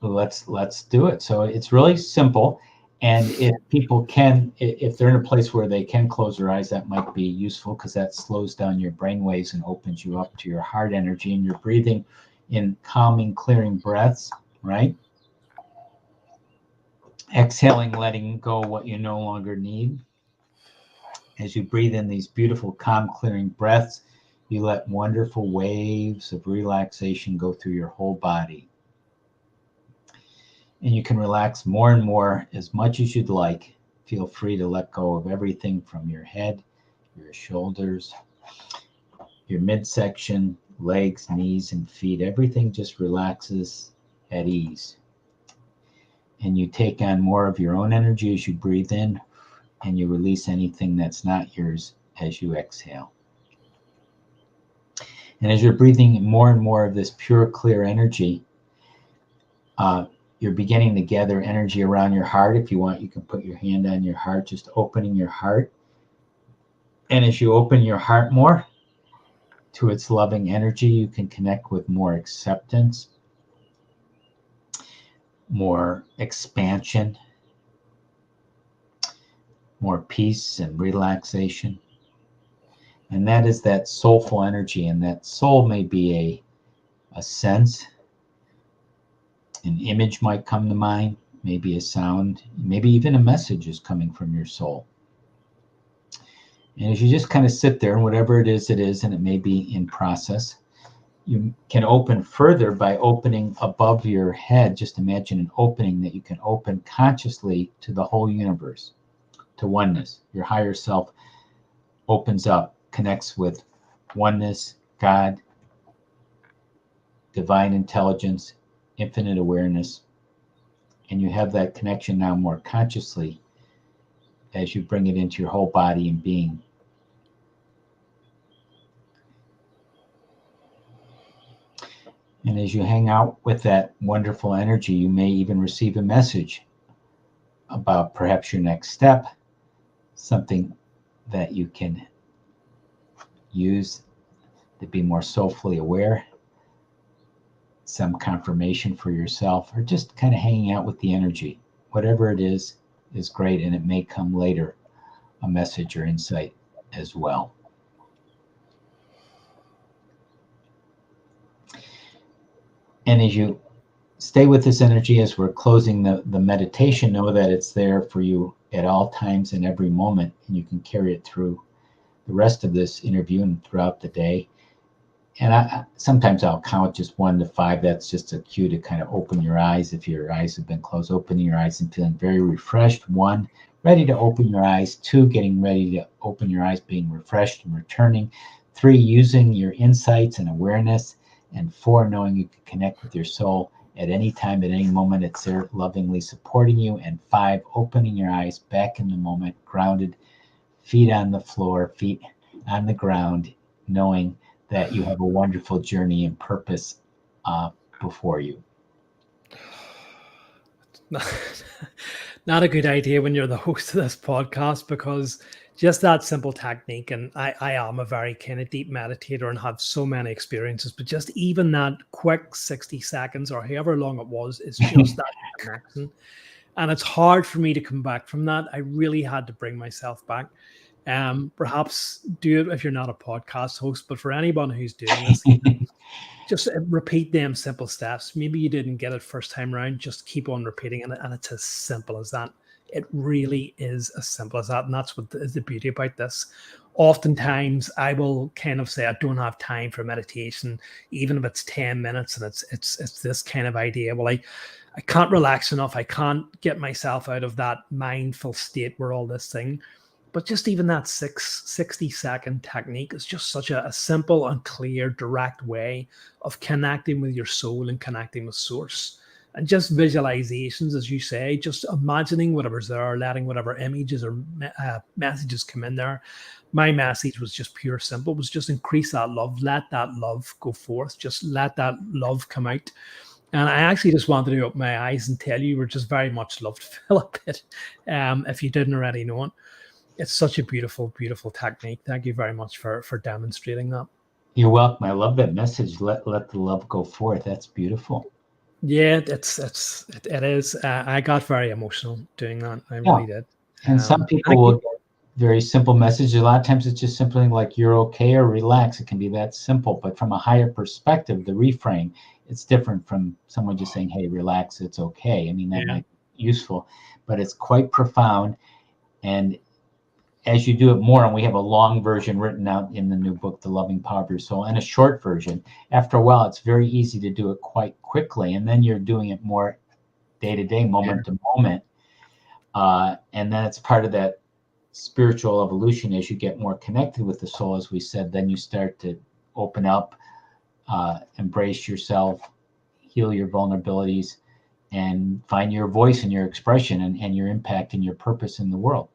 [SPEAKER 2] Let's do it. So it's really simple. And if people can, if they're in a place where they can close their eyes, that might be useful, because that slows down your brain waves and opens you up to your heart energy, and you're breathing in calming, clearing breaths, right? Exhaling, letting go what you no longer need. As you breathe in these beautiful, calm, clearing breaths, you let wonderful waves of relaxation go through your whole body. And you can relax more and more as much as you'd like. Feel free to let go of everything from your head, your shoulders, your midsection, legs, knees, and feet. Everything just relaxes at ease. And you take on more of your own energy as you breathe in, and you release anything that's not yours as you exhale. And as you're breathing in more and more of this pure, clear energy, you're beginning to gather energy around your heart. If you want, you can put your hand on your heart, just opening your heart. And as you open your heart more to its loving energy, you can connect with more acceptance, more expansion, more peace and relaxation. And that is that soulful energy. And that soul may be a sense. An image might come to mind, maybe a sound, maybe even a message is coming from your soul. And as you just kind of sit there, and whatever it is, and it may be in process, you can open further by opening above your head. Just imagine an opening that you can open consciously to the whole universe, to oneness. Your higher self opens up, connects with oneness, God, divine intelligence, infinite awareness, and you have that connection now more consciously as you bring it into your whole body and being. And as you hang out with that wonderful energy, you may even receive a message about perhaps your next step, something that you can use to be more soulfully aware, some confirmation for yourself, or just kind of hanging out with the energy. Whatever it is great, and it may come later, a message or insight as well. And as you stay with this energy, as we're closing the meditation, know that it's there for you at all times and every moment, and you can carry it through the rest of this interview and throughout the day. And sometimes I'll count just 1 to 5. That's just a cue to kind of open your eyes. If your eyes have been closed, opening your eyes and feeling very refreshed. 1, ready to open your eyes. 2, getting ready to open your eyes, being refreshed and returning. 3, using your insights and awareness. And 4, knowing you can connect with your soul at any time, at any moment. It's there lovingly supporting you. And 5, opening your eyes, back in the moment, grounded, feet on the floor, feet on the ground, knowing that you have a wonderful journey and purpose before you.
[SPEAKER 1] Not a good idea when you're the host of this podcast, because just that simple technique, and I am a very kind of deep meditator and have so many experiences, but just even that quick 60 seconds or however long it was, is just that connection. And it's hard for me to come back from that. I really had to bring myself back. Perhaps do it if you're not a podcast host, but for anyone who's doing this, just repeat them simple steps. Maybe you didn't get it first time around, just keep on repeating it. And it's as simple as that. It really is as simple as that. And that's what is the beauty about this. Oftentimes I will kind of say, I don't have time for meditation, even if it's 10 minutes and it's this kind of idea. Well, I can't relax enough. I can't get myself out of that mindful state where all this thing. But just even that 60-second technique is just such a simple and clear, direct way of connecting with your soul and connecting with source. And just visualizations, as you say, just imagining whatever's there, letting whatever images or messages come in there. My message was just pure simple, was just increase that love, let that love go forth, just let that love come out. And I actually just wanted to open my eyes and tell you we're just very much loved, Philip, if you didn't already know it. It's such a beautiful, beautiful technique. Thank you very much for demonstrating that.
[SPEAKER 2] You're welcome. I love that message. Let the love go forth. That's beautiful.
[SPEAKER 1] Yeah, it is. I got very emotional doing that. I really did.
[SPEAKER 2] And some people will get very simple messages. A lot of times it's just simply like you're okay or relax. It can be that simple. But from a higher perspective, the reframe, it's different from someone just saying, hey, relax, it's okay. I mean, that might be useful, but it's quite profound. And as you do it more, and we have a long version written out in the new book, The Loving Power of Your Soul, and a short version, after a while, it's very easy to do it quite quickly. And then you're doing it more day to day, moment to moment. And then it's part of that spiritual evolution. As you get more connected with the soul, as we said, then you start to open up, embrace yourself, heal your vulnerabilities, and find your voice and your expression and your impact and your purpose in the world.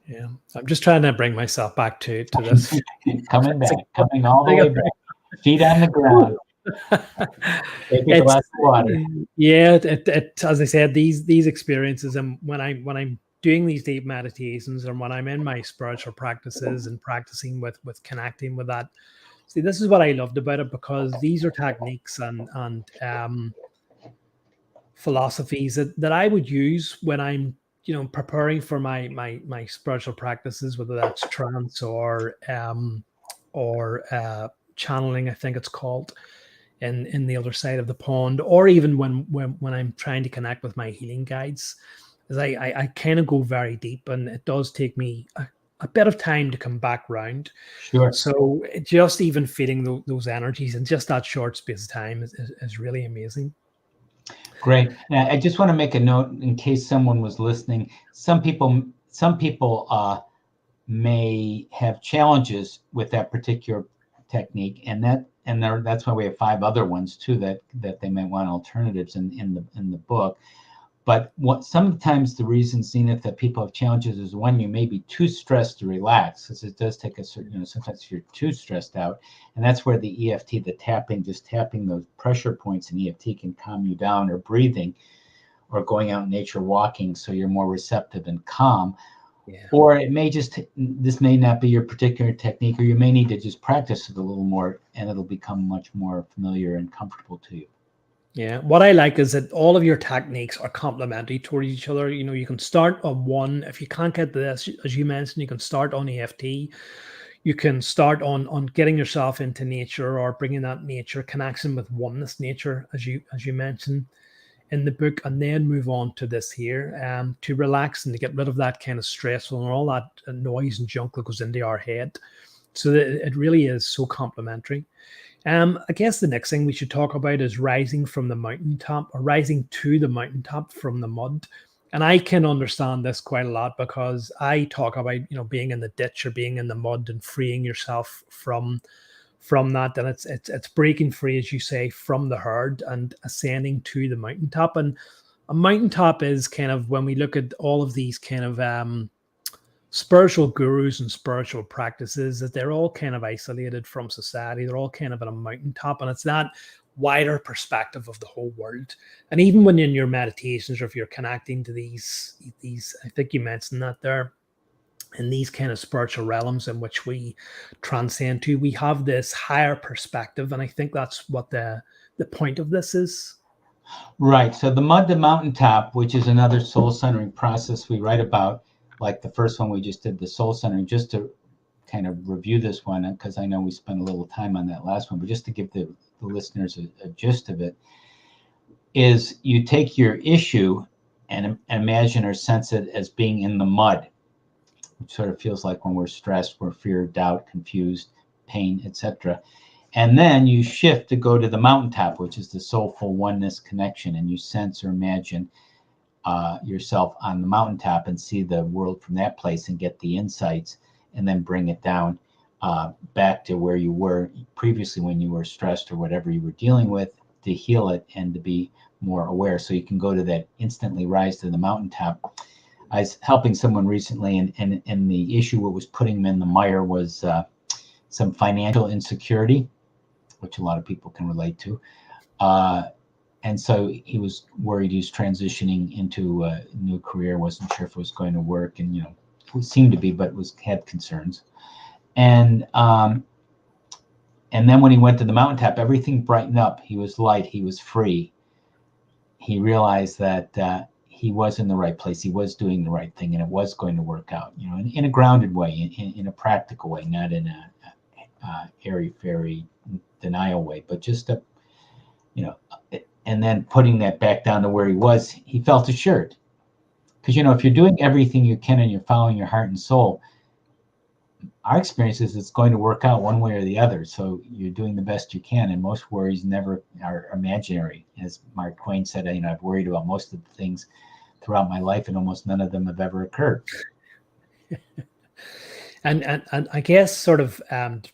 [SPEAKER 1] Yeah, I'm just trying to bring myself back to this.
[SPEAKER 2] coming all the way back. Feet on the ground. Take a glass of water.
[SPEAKER 1] Yeah, as I said, these experiences, and when I'm doing these deep meditations, and when I'm in my spiritual practices and practicing with connecting with that, see, this is what I loved about it, because these are techniques and philosophies that I would use when I'm preparing for my spiritual practices, whether that's trance or channeling, I think it's called, in the other side of the pond, or even when I'm trying to connect with my healing guides, is I kind of go very deep, and it does take me a bit of time to come back round.
[SPEAKER 2] Sure.
[SPEAKER 1] So just even feeling those energies in just that short space of time is really amazing.
[SPEAKER 2] Great. Now, I just want to make a note in case someone was listening. Some people may have challenges with that particular technique, and that's why we have 5 other ones too that they might want alternatives in the book. But sometimes the reason, Zenith, that people have challenges is when you may be too stressed to relax, because it does take a certain, sometimes if you're too stressed out, and that's where the EFT, just tapping those pressure points in EFT can calm you down, or breathing, or going out in nature, walking, so you're more receptive and calm. Yeah. Or this may not be your particular technique, or you may need to just practice it a little more, and it'll become much more familiar and comfortable to you.
[SPEAKER 1] Yeah, what I like is that all of your techniques are complementary toward each other. You can start on one. If you can't get this, as you mentioned, you can start on EFT. You can start on getting yourself into nature, or bringing that nature connection with oneness nature, as you mentioned in the book, and then move on to this here, to relax and to get rid of that kind of stressful and all that noise and junk that goes into our head. So it really is so complementary. I guess the next thing we should talk about is rising from the mountaintop, or rising to the mountaintop from the mud. And I can understand this quite a lot, because I talk about, being in the ditch or being in the mud and freeing yourself from that. And it's breaking free, as you say, from the herd and ascending to the mountaintop. And a mountaintop is kind of, when we look at all of these kind of spiritual gurus and spiritual practices, that they're all kind of isolated from society. They're all kind of at a mountaintop, and it's that wider perspective of the whole world. And even when in your meditations, or if you're connecting to these, I think you mentioned that there, in these kind of spiritual realms in which we transcend to, we have this higher perspective. And I think that's what the point of this is.
[SPEAKER 2] Right. So the mud to mountaintop, which is another soul centering process we write about, like the first one we just did, the soul centering, just to kind of review this one, because I know we spent a little time on that last one, but just to give the listeners a gist of it, is you take your issue and imagine or sense it as being in the mud, which sort of feels like when we're stressed, we're fear, doubt, confused, pain, etc. And then you shift to go to the mountaintop, which is the soulful oneness connection, and you sense or imagine yourself on the mountaintop and see the world from that place and get the insights, and then bring it down back to where you were previously when you were stressed or whatever you were dealing with, to heal it and to be more aware. So you can go to that instantly rise to the mountaintop. I was helping someone recently, and the issue what was putting them in the mire was some financial insecurity, which a lot of people can relate to. And so he was worried. He was transitioning into a new career, wasn't sure if it was going to work, and it seemed to be, but had concerns. And then when he went to the mountaintop, everything brightened up. He was light. He was free. He realized that he was in the right place. He was doing the right thing, and it was going to work out. In a grounded way, in a practical way, not in a airy-fairy denial way, but just a, and then putting that back down to where he was, he felt assured. Because, if you're doing everything you can and you're following your heart and soul, our experience is it's going to work out one way or the other. So you're doing the best you can, and most worries never are imaginary. As Mark Twain said, I've worried about most of the things throughout my life, and almost none of them have ever occurred.
[SPEAKER 1] And I guess sort of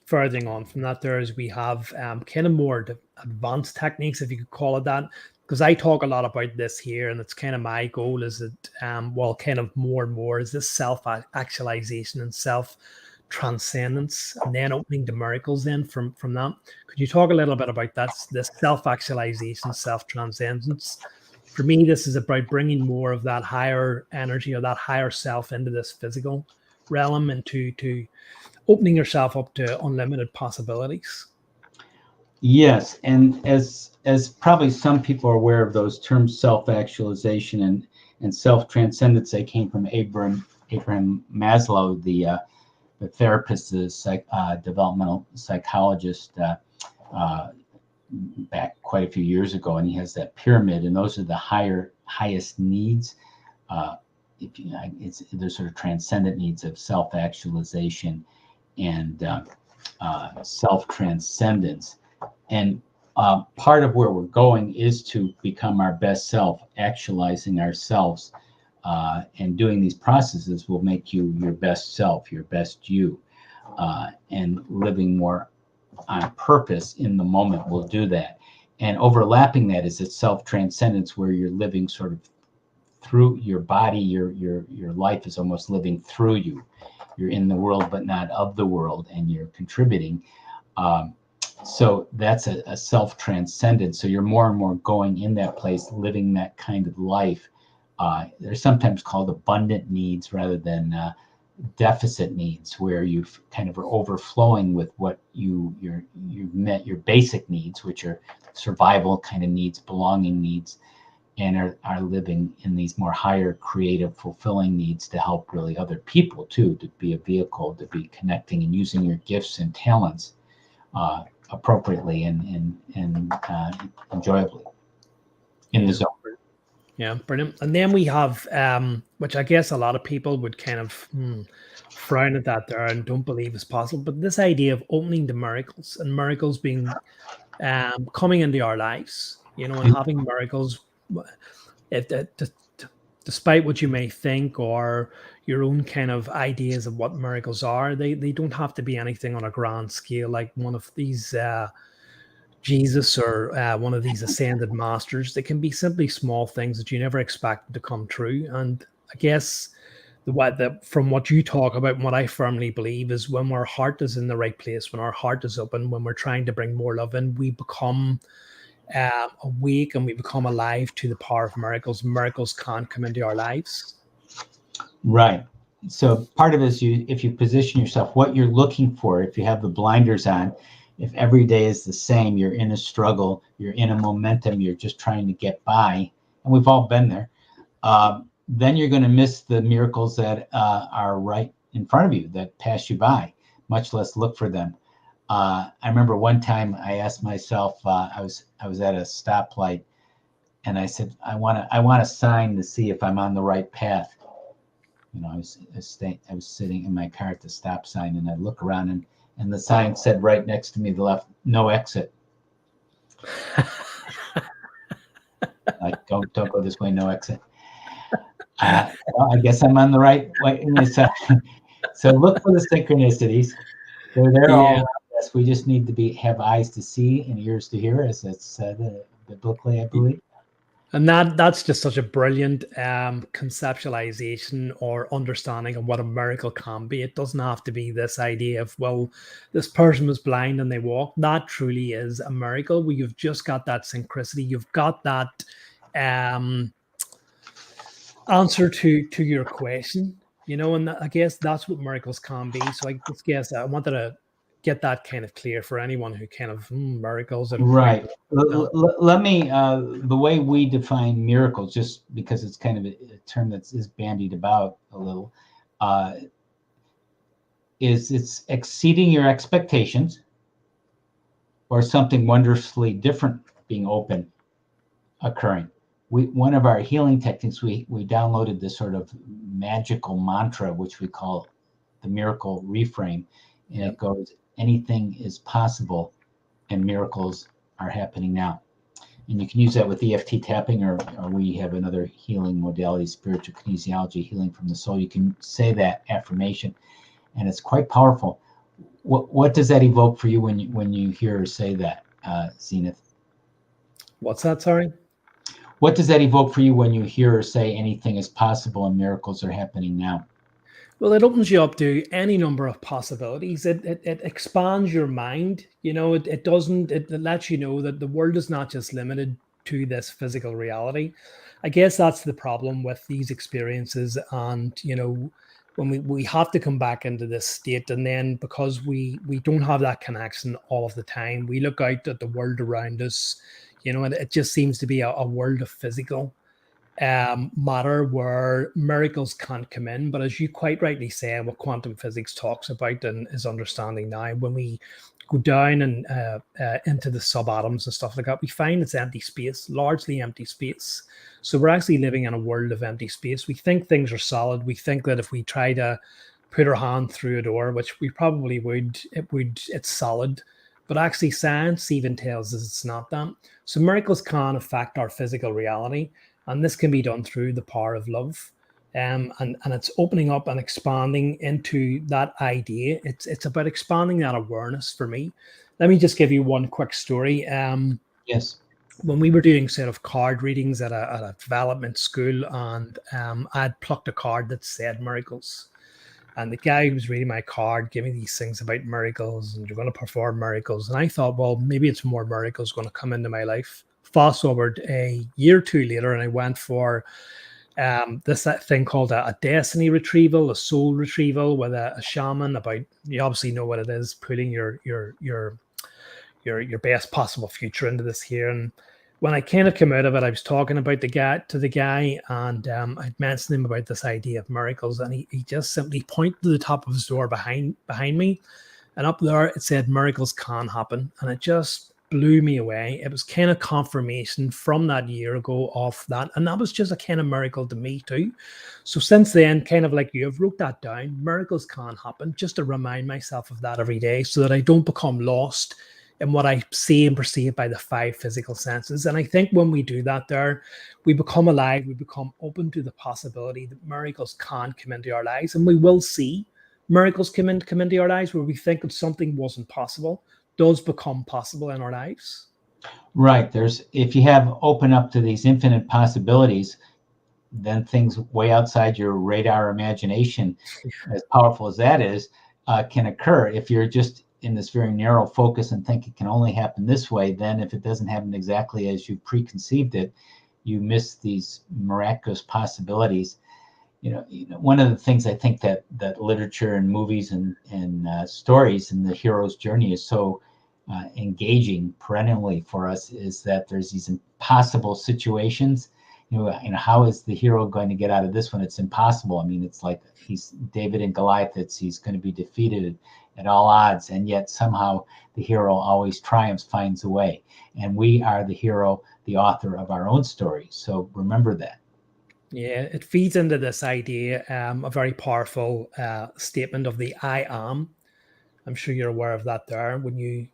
[SPEAKER 1] furthering on from that, there is, we have kind of more advanced techniques, if you could call it that, because I talk a lot about this here, and it's kind of my goal is that, kind of more and more, is this self-actualization and self-transcendence, and then opening to miracles then from that. Could you talk a little bit about that, this self-actualization, self-transcendence? For me, this is about bringing more of that higher energy, or that higher self, into this physical realm, and to opening yourself up to unlimited possibilities.
[SPEAKER 2] Yes, and as probably some people are aware of those terms, self-actualization and self-transcendence, they came from Abraham Maslow, the therapist, the developmental psychologist, back quite a few years ago, and he has that pyramid, and those are the highest needs. There's sort of transcendent needs of self-actualization and self-transcendence. And part of where we're going is to become our best self. Actualizing ourselves and doing these processes will make you your best self, your best you. And living more on purpose in the moment will do that. And overlapping that is its self-transcendence, where you're living sort of through your body. Your life is almost living through you. You're in the world, but not of the world, and you're contributing. So that's a self-transcendence. So you're more and more going in that place, living that kind of life. They're sometimes called abundant needs rather than deficit needs, where you've kind of are overflowing with what you've met your basic needs, which are survival kind of needs, belonging needs, and are living in these more higher, creative, fulfilling needs to help really other people too, to be a vehicle, to be connecting and using your gifts and talents appropriately and enjoyably in the zone.
[SPEAKER 1] Yeah, brilliant. And then we have, which I guess a lot of people would kind of frown at that there and don't believe is possible, but this idea of opening to miracles and miracles being coming into our lives, and having miracles, if, despite what you may think or your own kind of ideas of what miracles are, they don't have to be anything on a grand scale like one of these. Jesus or one of these ascended masters. They can be simply small things that you never expected to come true. And I guess from what you talk about and what I firmly believe is when our heart is in the right place, when our heart is open, when we're trying to bring more love in, we become awake and we become alive to the power of miracles. Miracles can come into our lives.
[SPEAKER 2] Right. So part of it is if you position yourself, what you're looking for, if you have the blinders on, if every day is the same, you're in a struggle, you're in a momentum, you're just trying to get by, and we've all been there, then you're going to miss the miracles that are right in front of you, that pass you by, much less look for them. I remember one time I asked myself, I was at a stoplight, and I said, I want a sign to see if I'm on the right path. I was sitting in my car at the stop sign, and I look around, and the sign said right next to me, the left, no exit. Like, don't go this way, no exit. Well, I guess I'm on the right way. So look for the synchronicities. They're all around us. We just need to have eyes to see and ears to hear, as it's said biblically, I believe.
[SPEAKER 1] And that's just such a brilliant conceptualization or understanding of what a miracle can be. It doesn't have to be this idea of, well, this person was blind and they walked. That truly is a miracle where you've just got that synchronicity. You've got that answer to your question, and I guess that's what miracles can be. So I just guess I wanted to get that kind of clear for anyone who kind of miracles.
[SPEAKER 2] Right. Let me, the way we define miracles, just because it's kind of a term that is bandied about a little, is it's exceeding your expectations or something wondrously different being occurring. One of our healing techniques, we downloaded this sort of magical mantra, which we call the Miracle Reframe. And it goes, anything is possible and miracles are happening now. And you can use that with EFT tapping, or we have another healing modality, spiritual kinesiology, healing from the soul. You can say that affirmation, and it's quite powerful. What does that evoke for you when you hear her say that, Zenith?
[SPEAKER 1] What's that? Sorry.
[SPEAKER 2] What does that evoke for you when you hear her say anything is possible and miracles are happening now?
[SPEAKER 1] Well, it opens you up to any number of possibilities. It expands your mind. It lets you know that the world is not just limited to this physical reality. I guess that's the problem with these experiences. And, when we have to come back into this state, and then because we don't have that connection all of the time, we look out at the world around us, and it just seems to be a world of physical matter where miracles can't come in. But as you quite rightly say, what quantum physics talks about and is understanding now, when we go down and into the subatoms and stuff like that, we find it's empty space, largely empty space. So we're actually living in a world of empty space. We think things are solid. We think that if we try to put our hand through a door, which we probably would, it's solid. But actually science even tells us it's not that. So miracles can affect our physical reality. And this can be done through the power of love. And it's opening up and expanding into that idea. It's about expanding that awareness for me. Let me just give you one quick story.
[SPEAKER 2] Yes.
[SPEAKER 1] When we were doing sort of card readings at a development school, and I'd plucked a card that said miracles. And the guy who was reading my card gave me these things about miracles, and you're going to perform miracles. And I thought, well, maybe it's more miracles going to come into my life. Fast forward a year or two later, and I went for this thing called a destiny retrieval, a soul retrieval with a shaman. About, you obviously know what it is, putting your best possible future into this here. And when I kind of came out of it, I was talking about the guy, and I'd mentioned him about this idea of miracles, and he just simply pointed to the top of his door behind me, and up there it said miracles can happen, and it just blew me away. It was kind of confirmation from that year ago of that. And that was just a kind of miracle to me too. So since then, kind of like you have wrote that down, miracles can happen, just to remind myself of that every day so that I don't become lost in what I see and perceive by the five physical senses. And I think when we do that there, we become alive, we become open to the possibility that miracles can come into our lives, and we will see miracles come into our lives where we think that something wasn't possible does become possible in our lives.
[SPEAKER 2] Right. If you have open up to these infinite possibilities, then things way outside your radar imagination, as powerful as that is, can occur. If you're just in this very narrow focus and think it can only happen this way, then if it doesn't happen exactly as you preconceived it, you miss these miraculous possibilities. One of the things I think that literature and movies and stories and the hero's journey is so engaging perennially for us is that there's these impossible situations. How is the hero going to get out of this one? It's impossible. I mean, it's like he's David and Goliath. He's going to be defeated at all odds, and yet somehow the hero always triumphs, finds a way. And we are the hero, the author of our own story. So remember that.
[SPEAKER 1] Yeah, it feeds into this idea, a very powerful statement of the I am. I'm sure you're aware of that there. When you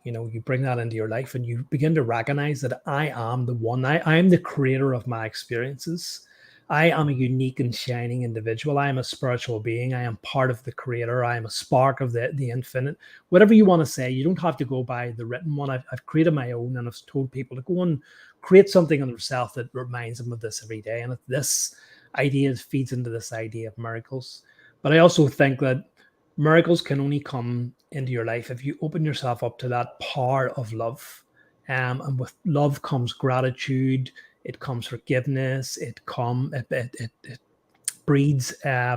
[SPEAKER 1] bring that into your life and you begin to recognize that I am the one, I am the creator of my experiences. I am a unique and shining individual. I am a spiritual being. I am part of the creator. I am a spark of the infinite. Whatever you want to say, you don't have to go by the written one. I've created my own, and I've told people to go and create something on themselves that reminds them of this every day. And this idea feeds into this idea of miracles. But I also think that miracles can only come into your life if you open yourself up to that power of love. And with love comes gratitude. It comes forgiveness. It breeds. I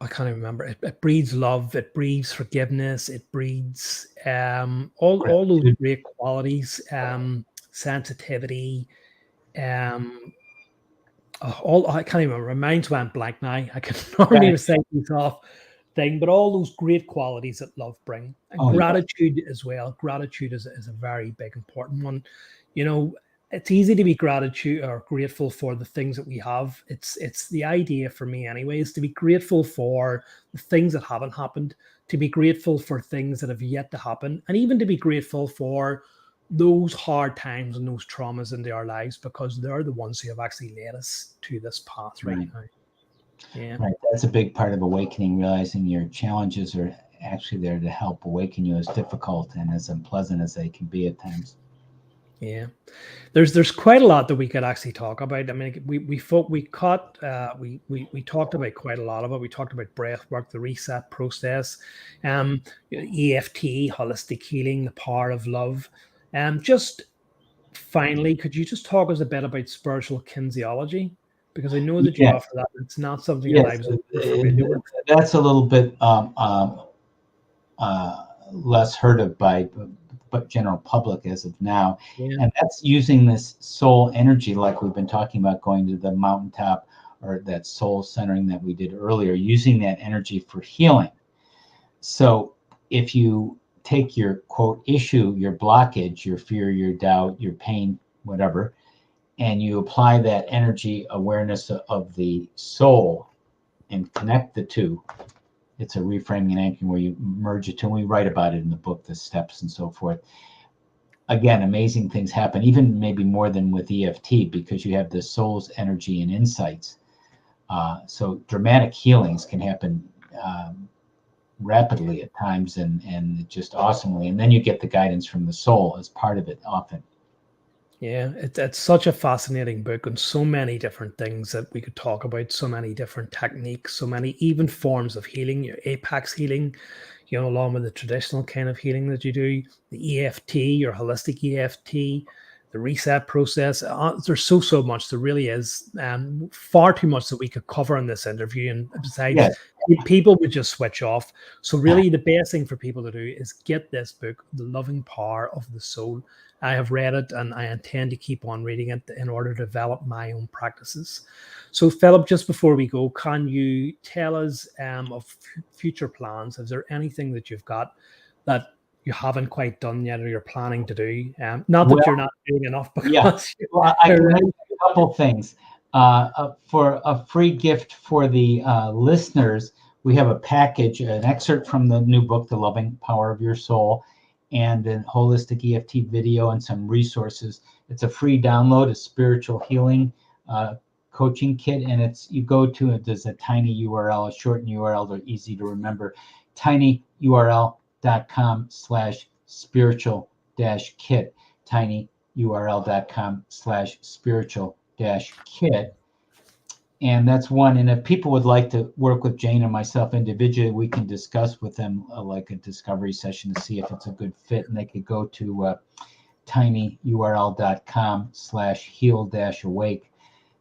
[SPEAKER 1] can't even remember. It breeds love. It breeds forgiveness. It breeds all those great qualities. Sensitivity. I can't even remember. My mind's went blank now. I can normally recite these off thing, but all those great qualities that love bring, and gratitude as well. Gratitude is a very big important one. It's easy to be gratitude or grateful for the things that we have. It's the idea for me anyway, is to be grateful for the things that haven't happened, to be grateful for things that have yet to happen, and even to be grateful for those hard times and those traumas into our lives, because they're the ones who have actually led us to this path right now. Yeah.
[SPEAKER 2] Right. That's a big part of awakening, realizing your challenges are actually there to help awaken you, as difficult and as unpleasant as they can be at times.
[SPEAKER 1] Yeah, there's quite a lot that we could actually talk about. I mean, we talked about quite a lot of it. We talked about breath work, the reset process, EFT, holistic healing, the power of love. Just finally, could you just talk us a bit about spiritual kinesiology? Because I know that you offer that. It's not something that I was familiar with.
[SPEAKER 2] That's a little bit less heard of by general public as of now. Yeah. And that's using this soul energy, like we've been talking about, going to the mountaintop, or that soul centering that we did earlier, using that energy for healing. So if you take your quote issue, your blockage, your fear, your doubt, your pain, whatever, and you apply that energy awareness of the soul and connect the two, it's a reframing and anchoring where you merge it, and we write about it in the book, the steps and so forth. Again, amazing things happen, even maybe more than with EFT, because you have the soul's energy and insights. So dramatic healings can happen rapidly at times, and just awesomely. And then you get the guidance from the soul as part of it often.
[SPEAKER 1] Yeah, it's such a fascinating book, and so many different things that we could talk about, so many different techniques, so many even forms of healing, your apex healing, along with the traditional kind of healing that you do, the EFT, your holistic EFT, the reset process. There's so much. There really is far too much that we could cover in this interview. And besides, people would just switch off. So really the best thing for people to do is get this book, The Loving Power of the Soul. I have read it, and I intend to keep on reading it in order to develop my own practices. So Philip, just before we go, can you tell us of future plans? Is there anything that you've got that you haven't quite done yet or you're planning to do? Not that
[SPEAKER 2] Well,
[SPEAKER 1] you're not doing enough,
[SPEAKER 2] yeah.
[SPEAKER 1] because
[SPEAKER 2] Well, I can
[SPEAKER 1] you're
[SPEAKER 2] tell you a couple things. For a free gift for the listeners, we have a package, an excerpt from the new book, The Loving Power of Your Soul, and a holistic EFT video and some resources. It's a free download, a spiritual healing coaching kit, and you go to it. There's a tiny URL, a shortened URL, they're easy to remember. tinyurl.com/spiritual-kit. tinyurl.com/spiritual-kit. And that's one. And if people would like to work with Jane and myself individually, we can discuss with them like a discovery session to see if it's a good fit. And they could go to tinyurl.com/heal-awake,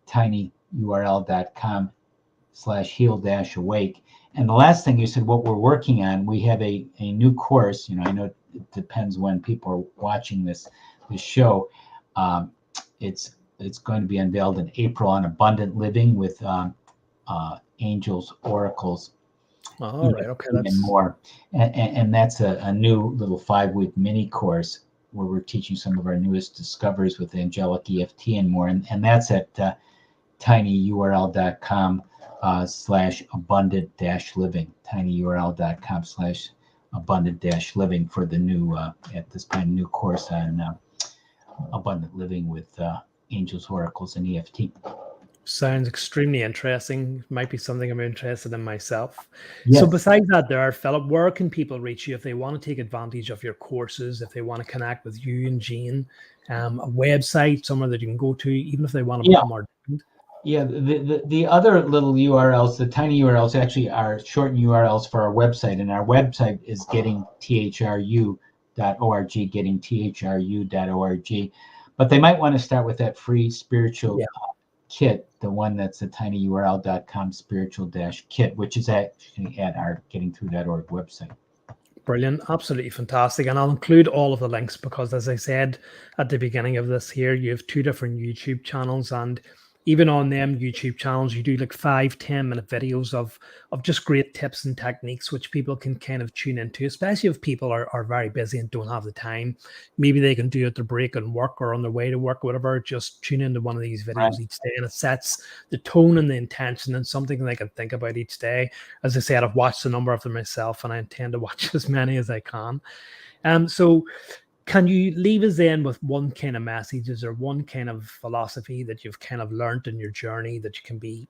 [SPEAKER 2] tinyurl.com/heal-awake. And the last thing you said, what we're working on, we have a new course. I know it depends when people are watching this show. It's going to be unveiled in April on abundant living with angels, oracles,
[SPEAKER 1] all right. Okay,
[SPEAKER 2] and more. And that's a new little 5-week mini course where we're teaching some of our newest discoveries with angelic EFT and more. And that's at tinyurl.com/abundant-living, tinyurl.com/abundant-living for the new, at this point, new course on abundant living with angels, oracles, and EFT.
[SPEAKER 1] Sounds extremely interesting. Might be something I'm interested in myself.
[SPEAKER 2] Yes.
[SPEAKER 1] So besides that there, Philip, where can people reach you if they want to take advantage of your courses, if they want to connect with you and Jane, a website, somewhere that you can go to, even if they want to become our student?
[SPEAKER 2] Yeah, the other little URLs, the tiny URLs, actually are shortened URLs for our website, and our website is gettingthru.org, gettingthru.org. But they might want to start with that free spiritual kit, the one that's the tinyurl.com/spiritual-kit, which is actually at our gettingthru.org website.
[SPEAKER 1] Brilliant. Absolutely fantastic. And I'll include all of the links because, as I said at the beginning of this here, you have 2 different YouTube channels, and even on them YouTube channels, you do like 5-10 minute videos of just great tips and techniques, which people can kind of tune into, especially if people are very busy and don't have the time. Maybe they can do it to break and work or on their way to work or whatever. Just tune into one of these videos each day, and it sets the tone and the intention and something they can think about each day. As I said, I've watched a number of them myself, and I intend to watch as many as I can. So can you leave us in with one kind of messages or one kind of philosophy that you've kind of learned in your journey that you can be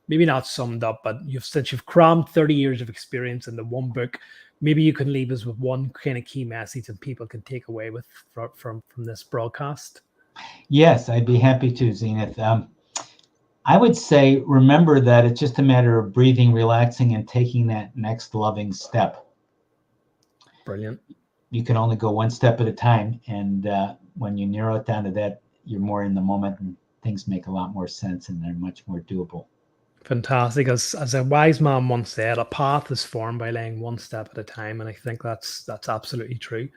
[SPEAKER 1] maybe not summed up, but since you've crammed 30 years of experience into one book, maybe you can leave us with one kind of key message that people can take away with from this broadcast?
[SPEAKER 2] Yes, I'd be happy to, Zenith. I would say, remember that it's just a matter of breathing, relaxing, and taking that next loving step.
[SPEAKER 1] Brilliant.
[SPEAKER 2] You can only go one step at a time. And when you narrow it down to that, you're more in the moment and things make a lot more sense and they're much more doable.
[SPEAKER 1] Fantastic. As a wise man once said, a path is formed by laying one step at a time. And I think that's absolutely true.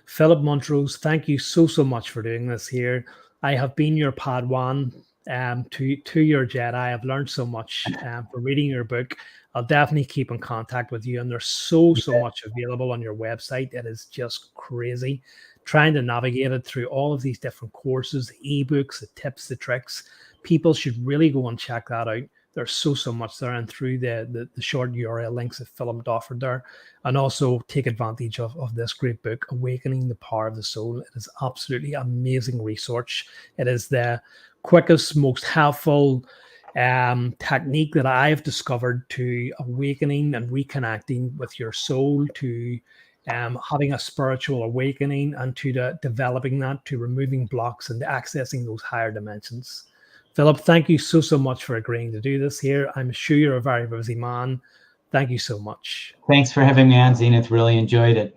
[SPEAKER 1] Phillip Mountrose, thank you so much for doing this here. I have been your Padawan to your Jedi. I've learned so much from reading your book. I'll definitely keep in contact with you. And there's so much available on your website. It is just crazy trying to navigate it through all of these different courses, the ebooks, the tips, the tricks. People should really go and check that out. There's so much there, and through the short URL links that Phillip offered there, and also take advantage of this great book, Awakening the Power of the Soul. It is absolutely amazing research. It is the quickest, most helpful technique that I've discovered to awakening and reconnecting with your soul, to having a spiritual awakening, and to developing that, to removing blocks and accessing those higher dimensions. Phillip, thank you so much for agreeing to do this here. I'm sure you're a very busy man. Thank you so much.
[SPEAKER 2] Thanks for having me on, Zenith. Really enjoyed it.